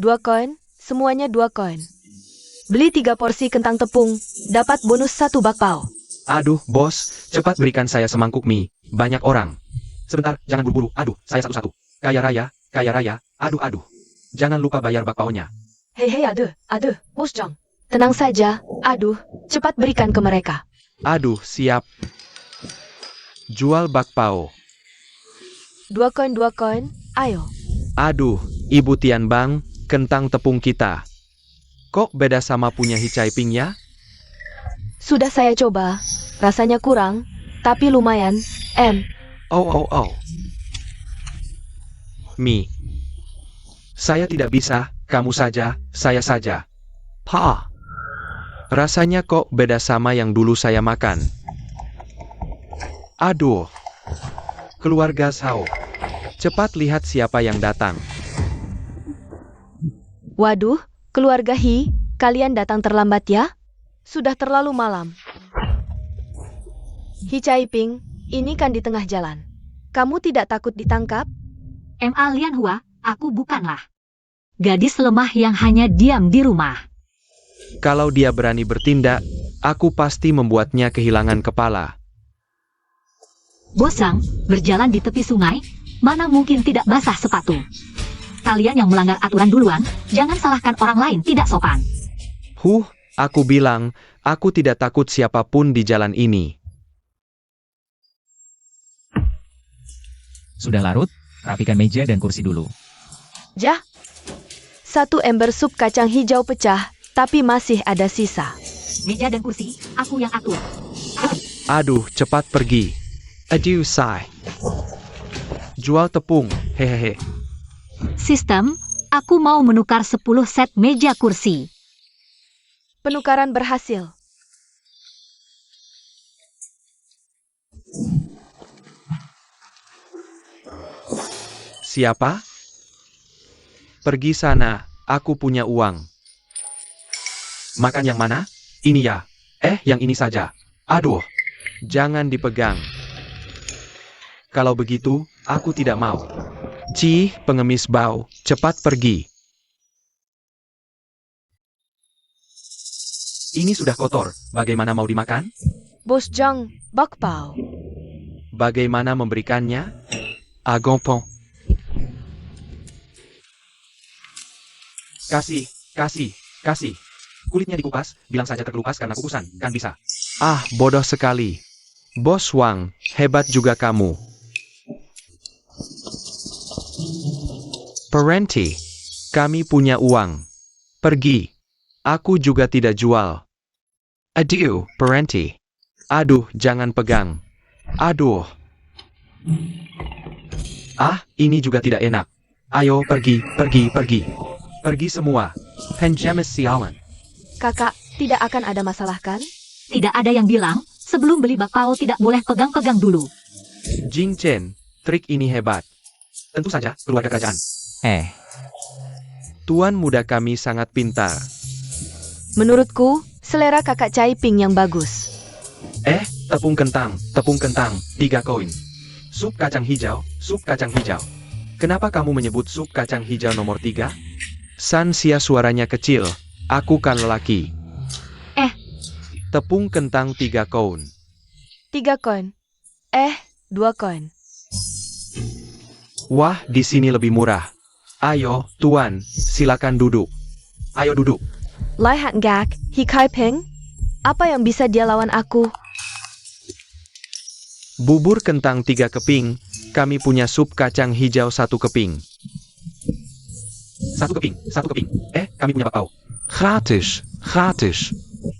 Dua koin, semuanya 2 koin. Beli 3 porsi kentang tepung, dapat bonus 1 bakpao. Aduh, bos, cepat berikan saya semangkuk mie. Banyak orang. Sebentar, jangan buru-buru. Aduh, saya satu-satu. Kaya raya. Aduh. Jangan lupa bayar bakpaonya. Hei, aduh, Bos Zhang. Tenang saja, aduh, cepat berikan ke mereka. Aduh, siap. Jual bakpao. 2 koin, ayo. Aduh, Ibu Tian Bang, kentang tepung kita. Kok beda sama punya Hi Caiping ya? Sudah saya coba, rasanya kurang, tapi lumayan. Oh. Mie. Saya tidak bisa, kamu saja, saya saja. Pa. Rasanya kok beda sama yang dulu saya makan. Aduh. Keluarga Sao. Cepat lihat siapa yang datang. Waduh, keluarga Hi, kalian datang terlambat ya? Sudah terlalu malam. Hi Caiping, ini kan di tengah jalan. Kamu tidak takut ditangkap? M. Alian Hua, aku bukanlah gadis lemah yang hanya diam di rumah. Kalau dia berani bertindak, aku pasti membuatnya kehilangan kepala. Bosang, berjalan di tepi sungai, mana mungkin tidak basah sepatu. Kalian yang melanggar aturan duluan, jangan salahkan orang lain tidak sopan. Aku bilang, aku tidak takut siapapun di jalan ini. Sudah larut? Rapikan meja dan kursi dulu. Jah. 1 ember sup kacang hijau pecah, tapi masih ada sisa. Meja dan kursi, aku yang atur. Aduh, cepat pergi. Adieu, say. Jual tepung, hehehe. Sistem, aku mau menukar 10 set meja kursi. Penukaran berhasil. Siapa? Pergi sana, aku punya uang. Makan yang mana? Ini ya. Yang ini saja. Aduh, jangan dipegang. Kalau begitu, aku tidak mau. Cih, pengemis bau, cepat pergi. Ini sudah kotor, bagaimana mau dimakan? Bos Zhang, bakpao. Bagaimana memberikannya? Agompong. Kasih. Kulitnya dikupas, bilang saja terkelupas karena kukusan, kan bisa. Ah, bodoh sekali. Bos Wang, hebat juga kamu. Parenti, kami punya uang. Pergi. Aku juga tidak jual. Adieu, Parenti. Aduh, jangan pegang. Aduh. Ah, ini juga tidak enak. Ayo, pergi. Pergi semua. Penjamis sialan. Kakak, tidak akan ada masalah kan? Tidak ada yang bilang, sebelum beli bakpao tidak boleh pegang-pegang dulu. Jing Chen, trik ini hebat. Tentu saja, keluarga kerajaan. Tuan muda kami sangat pintar. Menurutku, selera kakak Chai Ping yang bagus. Tepung kentang, 3 koin. Sup kacang hijau. Kenapa kamu menyebut sup kacang hijau nomor 3? San Xia suaranya kecil, aku kan lelaki. Tepung kentang 3 koin. 3 koin. 2 koin. Wah, di sini lebih murah. Ayo, Tuan, silakan duduk. Ayo duduk. Lai Han Gak, Hi Kai Ping? Apa yang bisa dia lawan aku? Bubur kentang 3 keping, kami punya sup kacang hijau 1 keping. 1 keping. Kami punya bakpao. Gratis.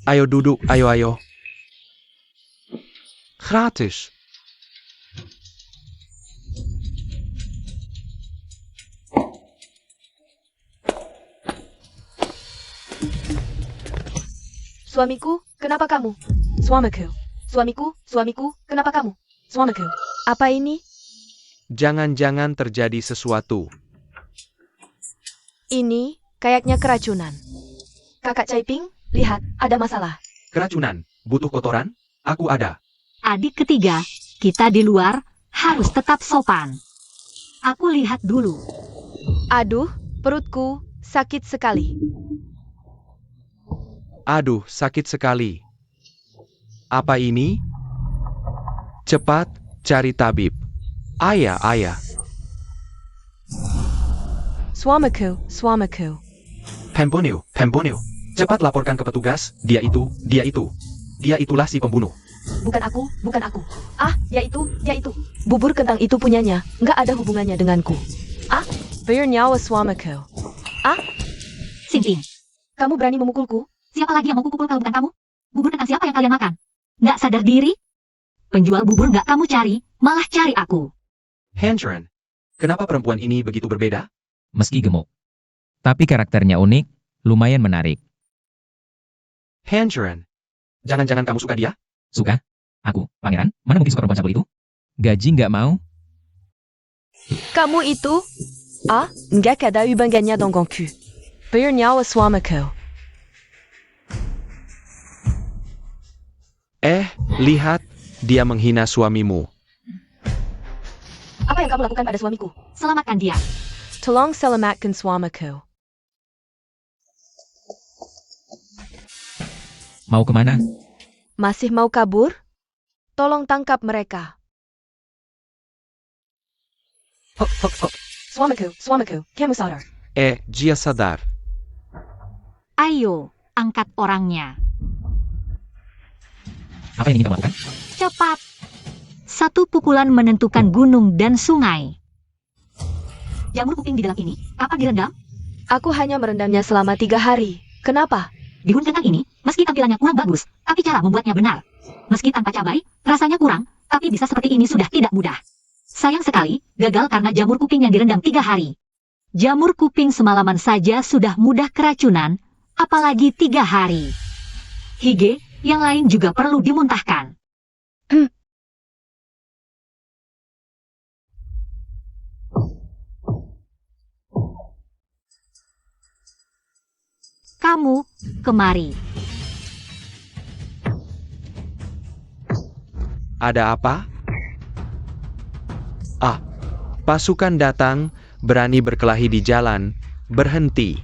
Ayo duduk, ayo. Gratis. Suamiku, kenapa kamu? Suamiku, kenapa kamu? Suamiku, apa ini? Jangan-jangan terjadi sesuatu. Ini kayaknya keracunan. Kakak Chai Ping, lihat, ada masalah. Keracunan, butuh kotoran? Aku ada. Adik ketiga, kita di luar harus tetap sopan. Aku lihat dulu. Aduh, perutku sakit sekali. Aduh, sakit sekali. Apa ini? Cepat, cari tabib. Ayah. Suamiku. Pembunuh. Cepat laporkan ke petugas, dia itu. Dia itulah si pembunuh. Bukan aku. Ya itu. Bubur kentang itu punyanya, nggak ada hubungannya denganku. Biar nyawa suamiku. Sinting, Kamu berani memukulku? siapa lagi yang mau kupukul kalau bukan kamu? Bubur kentang siapa yang kalian makan? Nggak sadar diri? Penjual bubur nggak kamu cari, malah cari aku. Hanchuran, kenapa perempuan ini begitu berbeda? Meski gemuk. Tapi karakternya unik, lumayan menarik. Hanchuran, jangan-jangan kamu suka dia? Suka? Aku, pangeran, mana mungkin suka perempuan cabul itu? Gaji nggak mau? Kamu itu? Nggak ada hubungannya denganku. Biar nyawa suamiku. Lihat, dia menghina suamimu. Apa yang kamu lakukan pada suamiku? Selamatkan dia. Tolong selamatkan suamiku. Mau kemana? Masih mau kabur? Tolong tangkap mereka. Suamiku, kamu sadar. Dia sadar. Ayo, angkat orangnya. Apa yang ingin kamu lakukan? Cepat. Satu pukulan menentukan gunung dan sungai. Jamur kuping di dalam ini, kapan direndam? Aku hanya merendamnya selama 3 hari. Kenapa? Bihun kentang ini, meski tampilannya kurang bagus, tapi cara membuatnya benar. Meski tanpa cabai, rasanya kurang, tapi bisa seperti ini sudah tidak mudah. Sayang sekali, gagal karena jamur kuping yang direndam 3 hari. Jamur kuping semalaman saja sudah mudah keracunan, apalagi 3 hari. Hige, yang lain juga perlu dimuntahkan. Kamu, kemari. Ada apa? Pasukan datang, berani berkelahi di jalan, berhenti.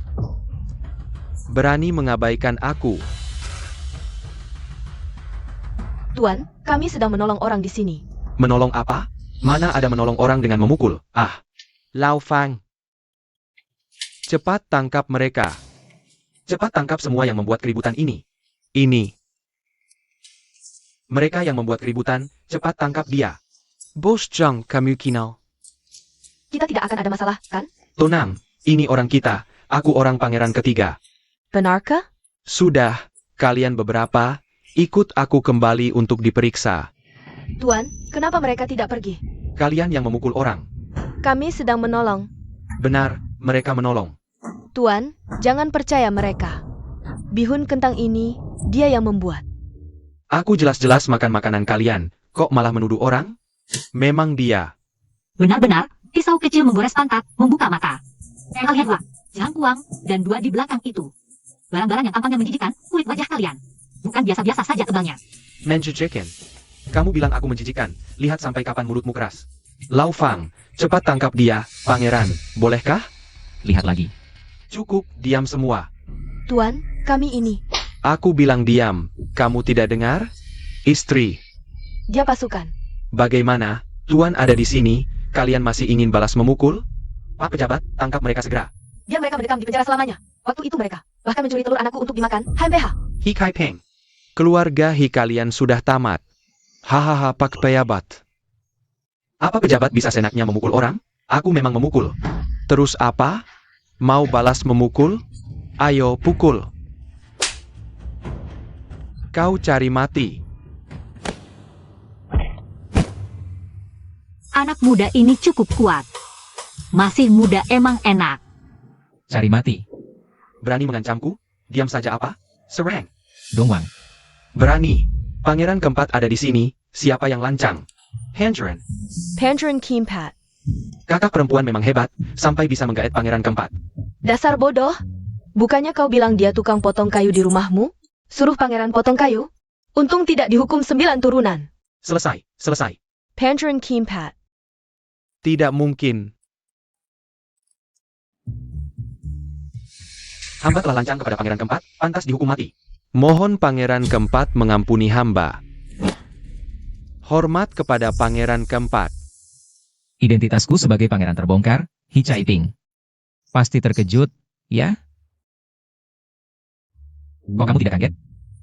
Berani mengabaikan aku. Tuan, kami sedang menolong orang di sini. Menolong apa? Mana ada menolong orang dengan memukul? Lao Fang. Cepat tangkap mereka. Cepat tangkap semua yang membuat keributan ini. Mereka yang membuat keributan, cepat tangkap dia. Bos Zhang kamu kinal. Kita tidak akan ada masalah, kan? Tenang, ini orang kita, aku orang pangeran ketiga. Benarkah? Sudah, kalian beberapa, ikut aku kembali untuk diperiksa. Tuan, kenapa mereka tidak pergi? Kalian yang memukul orang. Kami sedang menolong. Benar, mereka menolong. Tuan, jangan percaya mereka. Bihun kentang ini, dia yang membuat. Aku jelas-jelas makan makanan kalian, kok malah menuduh orang? Memang dia. Benar-benar, pisau kecil menggores pantat, membuka mata. Kalian lihat, jangkuang, dan 2 di belakang itu. Barang-barang yang tampaknya menjijikkan, kulit wajah kalian. Bukan biasa-biasa saja tebalnya. Menjijikkan. Kamu bilang aku menjijikan. Lihat sampai kapan mulutmu keras. Lau Fang, cepat tangkap dia, pangeran. Bolehkah? Lihat lagi. Cukup, diam semua. Tuan, kami ini. Aku bilang diam. Kamu tidak dengar? Istri. Dia pasukan. Bagaimana? Tuan ada di sini. Kalian masih ingin balas memukul? Pak pejabat, tangkap mereka segera. Biar mereka mendekam di penjara selamanya. Waktu itu mereka bahkan mencuri telur anakku untuk dimakan. HMPH. Hi Kai Peng. Keluarga Hi kalian sudah tamat. Hahaha Pak pejabat. Apa pejabat bisa senaknya memukul orang? Aku memang memukul. Terus apa? Mau balas memukul? Ayo pukul. Kau cari mati. Anak muda ini cukup kuat. Masih muda emang enak. Cari mati. Berani mengancamku? Diam saja apa? Serang. Dongwang. Berani. Pangeran keempat ada di sini. Siapa yang lancang? Hendren. Pangeran Keempat. Kakak perempuan memang hebat, sampai bisa menggaet pangeran keempat. Dasar bodoh. Bukannya kau bilang dia tukang potong kayu di rumahmu? Suruh pangeran potong kayu? Untung tidak dihukum 9 turunan. Selesai, selesai. Pangeran Keempat. Tidak mungkin. Hamba telah lancang kepada pangeran keempat, pantas dihukum mati. Mohon pangeran keempat mengampuni hamba. Hormat kepada pangeran keempat. Identitasku sebagai pangeran terbongkar, Hi Chai Ping. Pasti terkejut, ya? Kok kamu tidak kaget?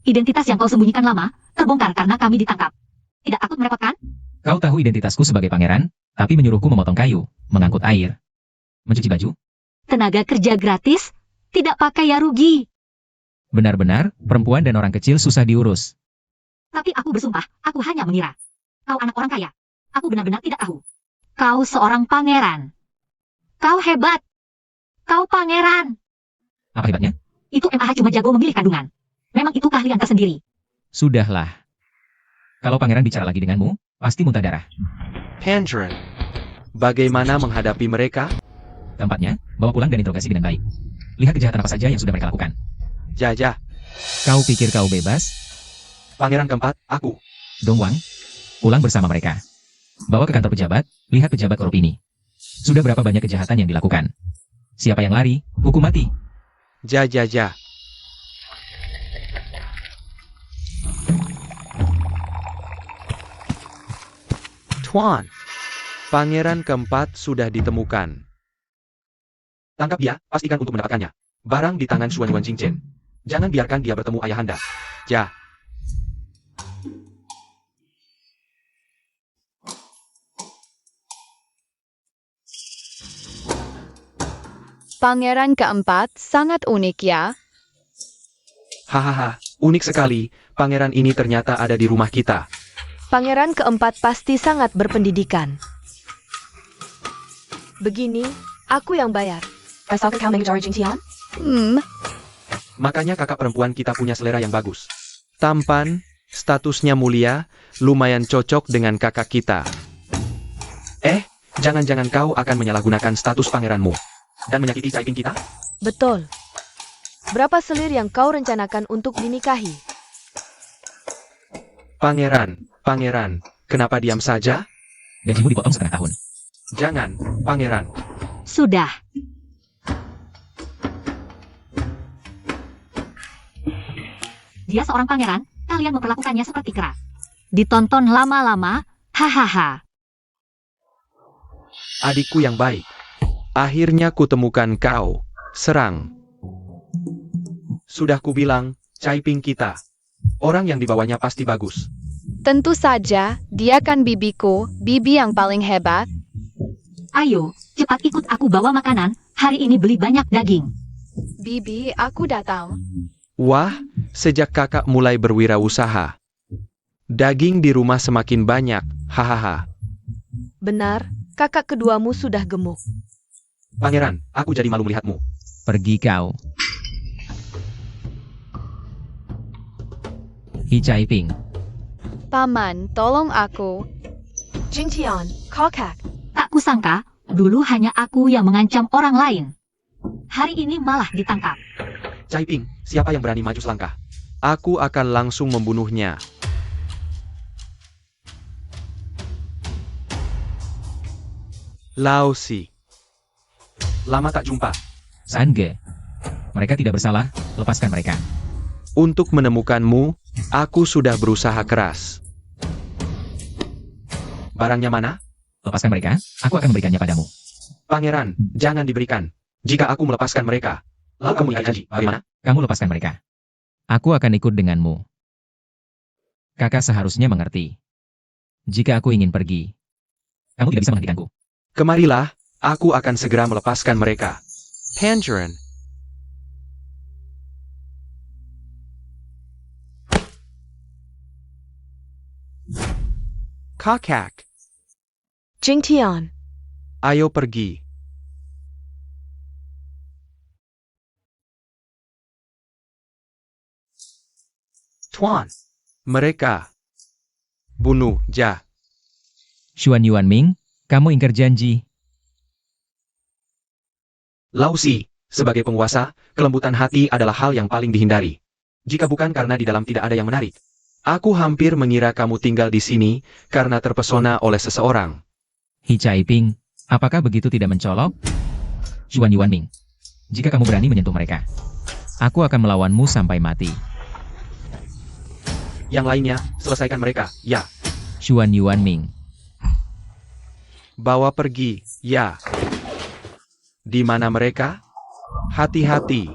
Identitas yang kau sembunyikan lama, terbongkar karena kami ditangkap. Tidak takut merepotkan? Kau tahu identitasku sebagai pangeran, tapi menyuruhku memotong kayu, mengangkut air, mencuci baju. Tenaga kerja gratis? Tidak pakai ya rugi. Benar-benar, perempuan dan orang kecil susah diurus. Tapi aku bersumpah, aku hanya mengira. Kau anak orang kaya. Aku benar-benar tidak tahu. Kau seorang pangeran. Kau hebat. Kau pangeran. Apa hebatnya? Itu MAH cuma jago memilih kandungan. Memang itu keahlian tersendiri. Sudahlah. Kalau pangeran bicara lagi denganmu, pasti muntah darah. Hendren. Bagaimana menghadapi mereka? Keempatnya, bawa pulang dan interogasi dengan baik. Lihat kejahatan apa saja yang sudah mereka lakukan. Jajah. Kau pikir kau bebas? Pangeran keempat, aku. Dongwang, pulang bersama mereka. Bawa ke kantor pejabat, lihat pejabat korup ini. Sudah berapa banyak kejahatan yang dilakukan? Siapa yang lari, hukum mati. Jajah. Tuan, pangeran keempat sudah ditemukan. Tangkap dia, pastikan untuk mendapatkannya. Barang di tangan Xuan Yuan Jingchen. Jangan biarkan dia bertemu ayahanda. Ja. Pangeran keempat sangat unik ya. Hahaha, unik sekali. Pangeran ini ternyata ada di rumah kita. Pangeran keempat pasti sangat berpendidikan. Begini, aku yang bayar. Asalkan kau mengejar Jingtian? Makanya kakak perempuan kita punya selera yang bagus. Tampan, statusnya mulia, lumayan cocok dengan kakak kita. Jangan-jangan kau akan menyalahgunakan status pangeranmu dan menyakiti Chai Ping kita? Betul. Berapa selir yang kau rencanakan untuk dinikahi? Pangeran, kenapa diam saja? Gajimu dipotong setengah tahun. Jangan, pangeran. Sudah. Dia seorang pangeran, kalian memperlakukannya seperti kera. Ditonton lama-lama, hahaha. Adikku yang baik. Akhirnya kutemukan kau. Serang. Sudah kubilang, Chai Ping kita. Orang yang dibawanya pasti bagus. Tentu saja, dia kan bibiku, bibi yang paling hebat. Ayo, cepat ikut aku bawa makanan, hari ini beli banyak daging. Bibi, aku datang. Wah, sejak kakak mulai berwirausaha. Daging di rumah semakin banyak, hahaha. Benar, kakak keduamu sudah gemuk. Pangeran, aku jadi malu melihatmu. Pergi kau. Hi Chai Ping. Paman, tolong aku. Jingtian, kokak. Tak kusangka, dulu hanya aku yang mengancam orang lain. hari ini malah ditangkap. Caiping, siapa yang berani maju selangkah? Aku akan langsung membunuhnya. Lausi. Lama tak jumpa. Sange. Mereka tidak bersalah, lepaskan mereka. Untuk menemukanmu, aku sudah berusaha keras. Barangnya mana? Lepaskan mereka, aku akan memberikannya padamu. Pangeran, jangan diberikan. Jika aku melepaskan mereka, lalu kamu ikat janji, bagaimana? Kamu lepaskan mereka. Aku akan ikut denganmu. Kakak seharusnya mengerti. Jika aku ingin pergi, kamu tidak bisa menghentikanku. Kemarilah, aku akan segera melepaskan mereka. Tangerine. Kakak, Jingtian. ayo pergi. Tuan, mereka. Bunuh, Ja. Xuan Yuanming, kamu ingkar janji. Lausi, sebagai penguasa, kelembutan hati adalah hal yang paling dihindari. Jika bukan karena di dalam tidak ada yang menarik. Aku hampir mengira kamu tinggal di sini karena terpesona oleh seseorang. Hi Caiping, apakah begitu tidak mencolok? Xuan Yuanming, jika kamu berani menyentuh mereka, aku akan melawanmu sampai mati. Yang lainnya, selesaikan mereka, ya. Xuan Yuanming, Bawa pergi, ya. Di mana mereka? Hati-hati.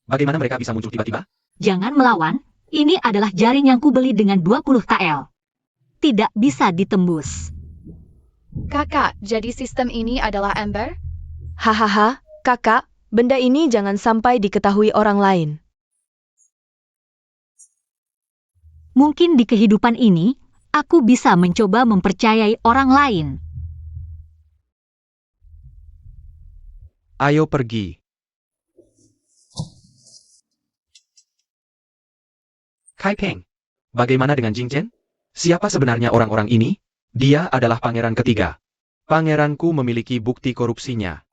Bagaimana mereka bisa muncul tiba-tiba? Jangan melawan, ini adalah jaring yang kubeli dengan 20 TL. Tidak bisa ditembus. Kakak, jadi sistem ini adalah Ember? Hahaha, kakak, benda ini jangan sampai diketahui orang lain. Mungkin di kehidupan ini, aku bisa mencoba mempercayai orang lain. Ayo pergi. Kai Peng, bagaimana dengan Jing Chen? Siapa sebenarnya orang-orang ini? Dia adalah pangeran ketiga. Pangeranku memiliki bukti korupsinya.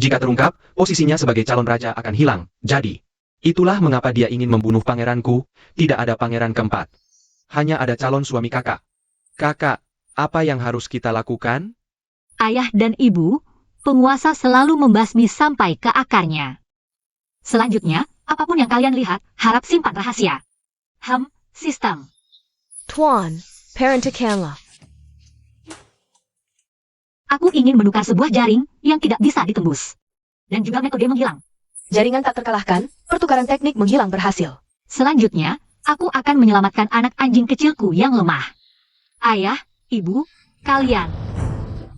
Jika terungkap, posisinya sebagai calon raja akan hilang. Jadi, itulah mengapa dia ingin membunuh pangeranku. Tidak ada pangeran keempat. Hanya ada calon suami kakak. Kakak, apa yang harus kita lakukan? Ayah dan ibu, penguasa selalu membasmi sampai ke akarnya. Selanjutnya, apapun yang kalian lihat, harap simpan rahasia. Sistem. Tuan, parentakanlah. Aku ingin menukar sebuah jaring yang tidak bisa ditembus. Dan juga metode menghilang. Jaringan tak terkalahkan, pertukaran teknik menghilang berhasil. Selanjutnya, aku akan menyelamatkan anak anjing kecilku yang lemah. Ayah, ibu, kalian.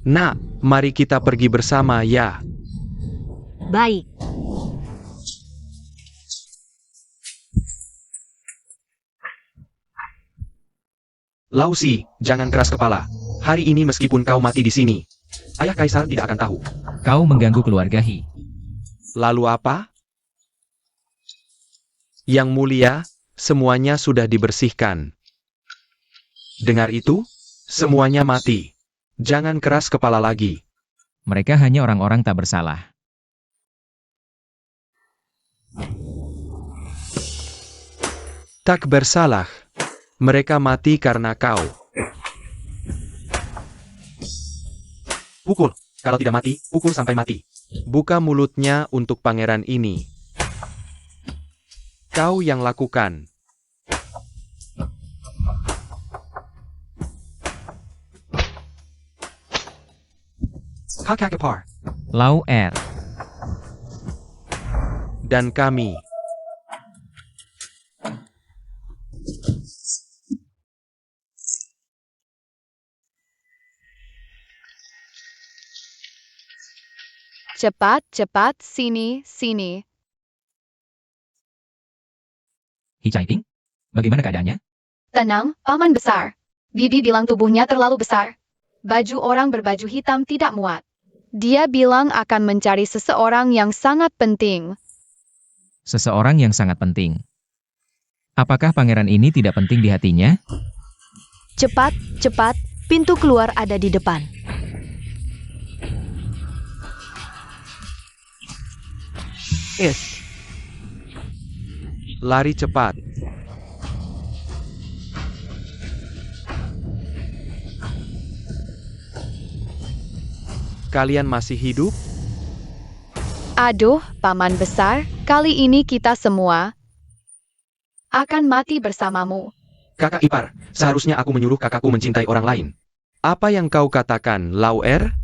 Nak, mari kita pergi bersama ya. Baik. Lausi, jangan keras kepala. Hari ini meskipun kau mati di sini, ayah kaisar tidak akan tahu. kau mengganggu keluarga Hi. Lalu apa? Yang mulia, semuanya sudah dibersihkan. Dengar itu? Semuanya mati. Jangan keras kepala lagi. Mereka hanya orang-orang tak bersalah. Tak bersalah. Mereka mati karena kau. Pukul. Kalau tidak mati, pukul sampai mati. Buka mulutnya untuk pangeran ini. Kau yang lakukan. Kakakapar. Lau Er, Dan kami. Cepat, cepat, sini, sini. Hi Caiping, bagaimana keadaannya? Tenang, paman besar. Bibi bilang tubuhnya terlalu besar. Baju orang berbaju hitam tidak muat. Dia bilang akan mencari seseorang yang sangat penting. Seseorang yang sangat penting. Apakah pangeran ini tidak penting di hatinya? Cepat, cepat, pintu keluar ada di depan. Lari cepat. Kalian masih hidup? Aduh, paman besar, kali ini kita semua akan mati bersamamu. Kakak ipar, seharusnya aku menyuruh kakakku mencintai orang lain. Apa yang kau katakan, Lauer?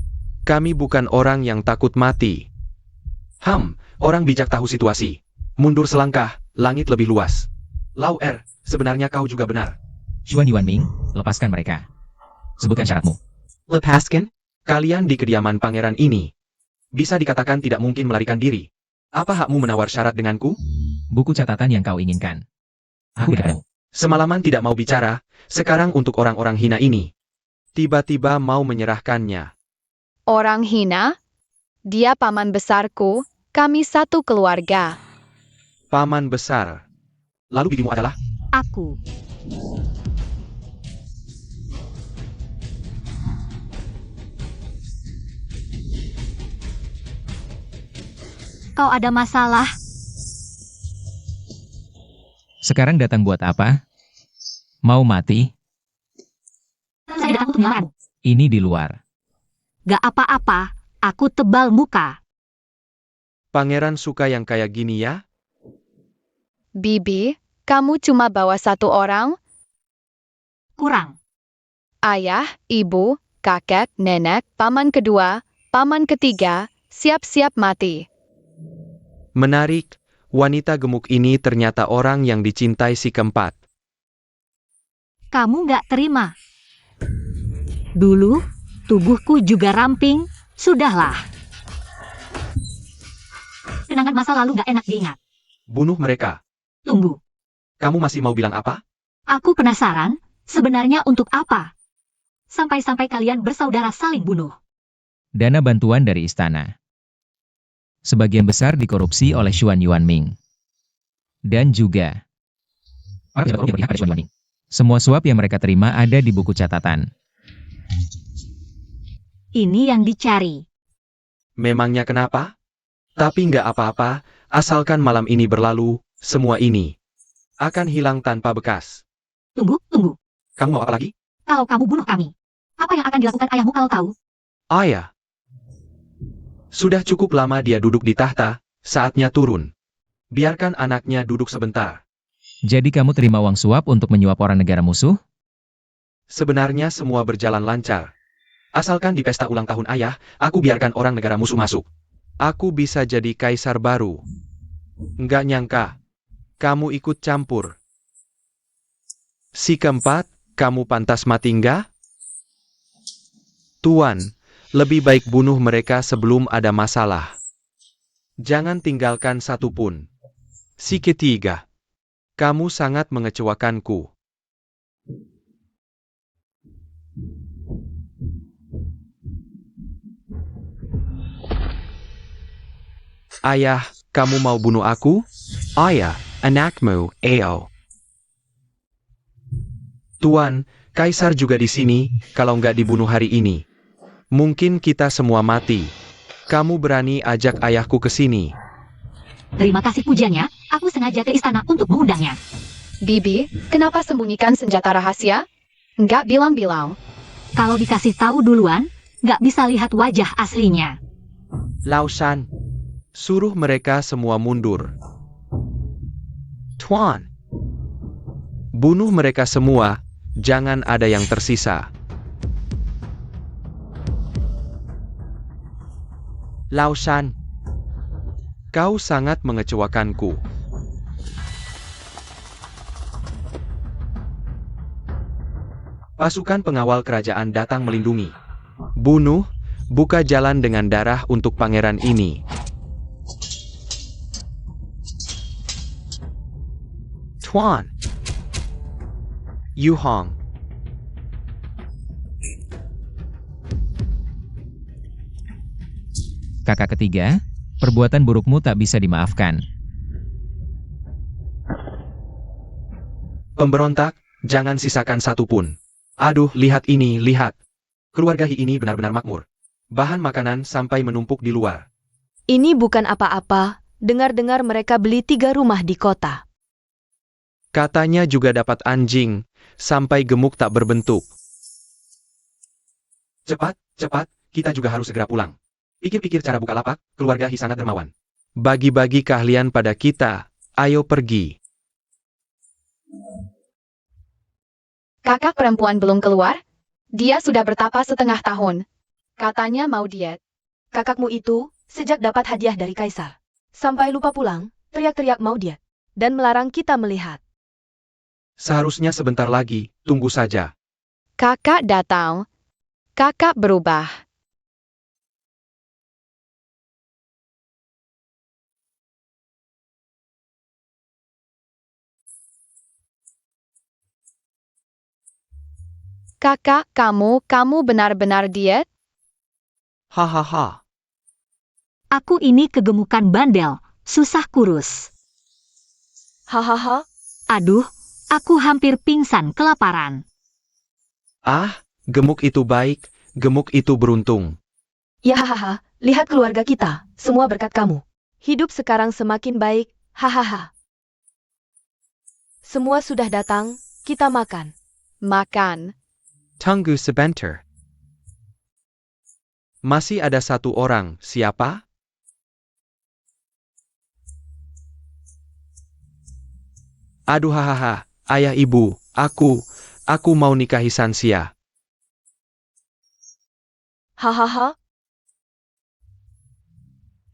Kami bukan orang yang takut mati. Orang bijak tahu situasi. Mundur selangkah, langit lebih luas. Lauer, sebenarnya kau juga benar. Xuan Yuanming, lepaskan mereka. Sebutkan syaratmu. Lepaskan? Kalian di kediaman pangeran ini. Bisa dikatakan tidak mungkin melarikan diri. Apa hakmu menawar syarat denganku? Buku catatan yang kau inginkan. Aku tidak mau. Semalaman tidak mau bicara, sekarang untuk orang-orang hina ini. Tiba-tiba mau menyerahkannya. Orang hina? Dia paman besarku, kami satu keluarga. Paman besar. Lalu bibimu adalah? Aku. Kau ada masalah? Sekarang datang buat apa? Mau mati? Saya datang untuk menyelamatmu. Ini di luar. Gak apa-apa, aku tebal muka. Pangeran suka yang kayak gini ya? Bibi, kamu cuma bawa satu orang? Kurang. Ayah, ibu, kakek, nenek, paman kedua, paman ketiga, siap-siap mati. Menarik, wanita gemuk ini ternyata orang yang dicintai si keempat. Kamu gak terima. Dulu, tubuhku juga ramping, sudahlah. Kenangan masa lalu gak enak diingat. Bunuh mereka. Tunggu, Kamu masih mau bilang apa? aku penasaran, sebenarnya untuk apa? Sampai-sampai kalian bersaudara saling bunuh. Dana bantuan dari istana. Sebagian besar dikorupsi oleh Xuan Yuanming. Dan juga para pejabat korup yang berpihak pada Xuan Yuanming. Semua suap yang mereka terima ada di buku catatan. Ini yang dicari. Memangnya kenapa? Tapi nggak apa-apa, asalkan malam ini berlalu, semua ini akan hilang tanpa bekas. Tunggu. Kamu mau apa lagi? Kalau kamu bunuh kami, apa yang akan dilakukan ayahmu kalau tahu? Ayah. Sudah cukup lama dia duduk di tahta, saatnya turun. Biarkan anaknya duduk sebentar. Jadi kamu terima uang suap untuk menyuap orang negara musuh? Sebenarnya semua berjalan lancar. Asalkan di pesta ulang tahun ayah, aku biarkan orang negara musuh masuk. Aku bisa jadi kaisar baru. Nggak nyangka. Kamu ikut campur. Si keempat, kamu pantas mati nggak? Tuan, lebih baik bunuh mereka sebelum ada masalah. Jangan tinggalkan satu pun. Si ketiga, kamu sangat mengecewakanku. Ayah, kamu mau bunuh aku? Ayah, anakmu, Eo. Tuan, Kaisar juga di sini, kalau nggak dibunuh hari ini. Mungkin kita semua mati. Kamu berani ajak ayahku ke sini. Terima kasih pujiannya, aku sengaja ke istana untuk mengundangnya. Bibi, kenapa sembunyikan senjata rahasia? Nggak bilang-bilang. Kalau dikasih tahu duluan, nggak bisa lihat wajah aslinya. Lausan, suruh mereka semua mundur. Tuan, bunuh mereka semua, jangan ada yang tersisa. Lausan, kau sangat mengecewakanku. Pasukan pengawal kerajaan datang melindungi. Bunuh, buka jalan dengan darah untuk pangeran ini. Tuan, Yu Hong. Kakak ketiga, perbuatan burukmu tak bisa dimaafkan. Pemberontak, jangan sisakan satu pun. Aduh, lihat ini, lihat. Keluarga Hi ini benar-benar makmur. Bahan makanan sampai menumpuk di luar. Ini bukan apa-apa, Dengar-dengar mereka beli 3 rumah di kota. Katanya juga dapat anjing, sampai gemuk tak berbentuk. Cepat, cepat, kita juga harus segera pulang. Pikir-pikir cara buka lapak, keluarga Hi sangat dermawan. Bagi-bagi keahlian pada kita, ayo pergi. Kakak perempuan belum keluar? Dia sudah bertapa setengah tahun. Katanya mau diet. Kakakmu itu, sejak dapat hadiah dari kaisar, sampai lupa pulang, teriak-teriak mau diet, dan melarang kita melihat. Seharusnya sebentar lagi, tunggu saja. Kakak datang. Kakak berubah. Kakak, kamu benar-benar diet? Hahaha. Aku ini kegemukan bandel, susah kurus. Hahaha, Aduh, aku hampir pingsan kelaparan. Ah, gemuk itu baik, gemuk itu beruntung. ya hahaha, lihat keluarga kita, semua berkat kamu. Hidup sekarang semakin baik, hahaha. Semua sudah datang, kita makan. Makan. Tunggu sebentar. Masih ada satu orang, siapa? Aduh hahaha, ayah ibu, aku mau nikahi Sansia. Hahaha.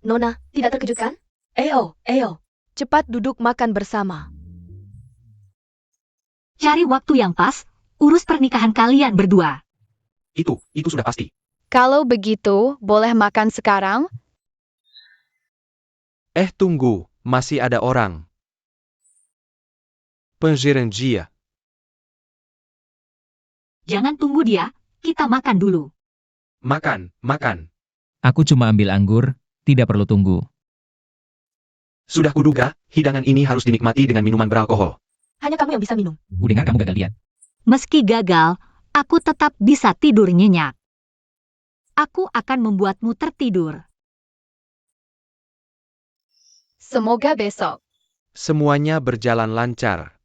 Nona, tidak terkejut kan? Eyo. Cepat duduk makan bersama. Cari waktu yang pas, urus pernikahan kalian berdua. Itu sudah pasti. Kalau begitu, boleh makan sekarang? Tunggu, masih ada orang. Penjerenjia. Jangan tunggu dia, kita makan dulu. Makan. Aku cuma ambil anggur, tidak perlu tunggu. Sudah kuduga, hidangan ini harus dinikmati dengan minuman beralkohol. Hanya kamu yang bisa minum. Kudengar kamu gagal diet. Meski gagal, aku tetap bisa tidur nyenyak. Aku akan membuatmu tertidur. Semoga besok. Semuanya berjalan lancar.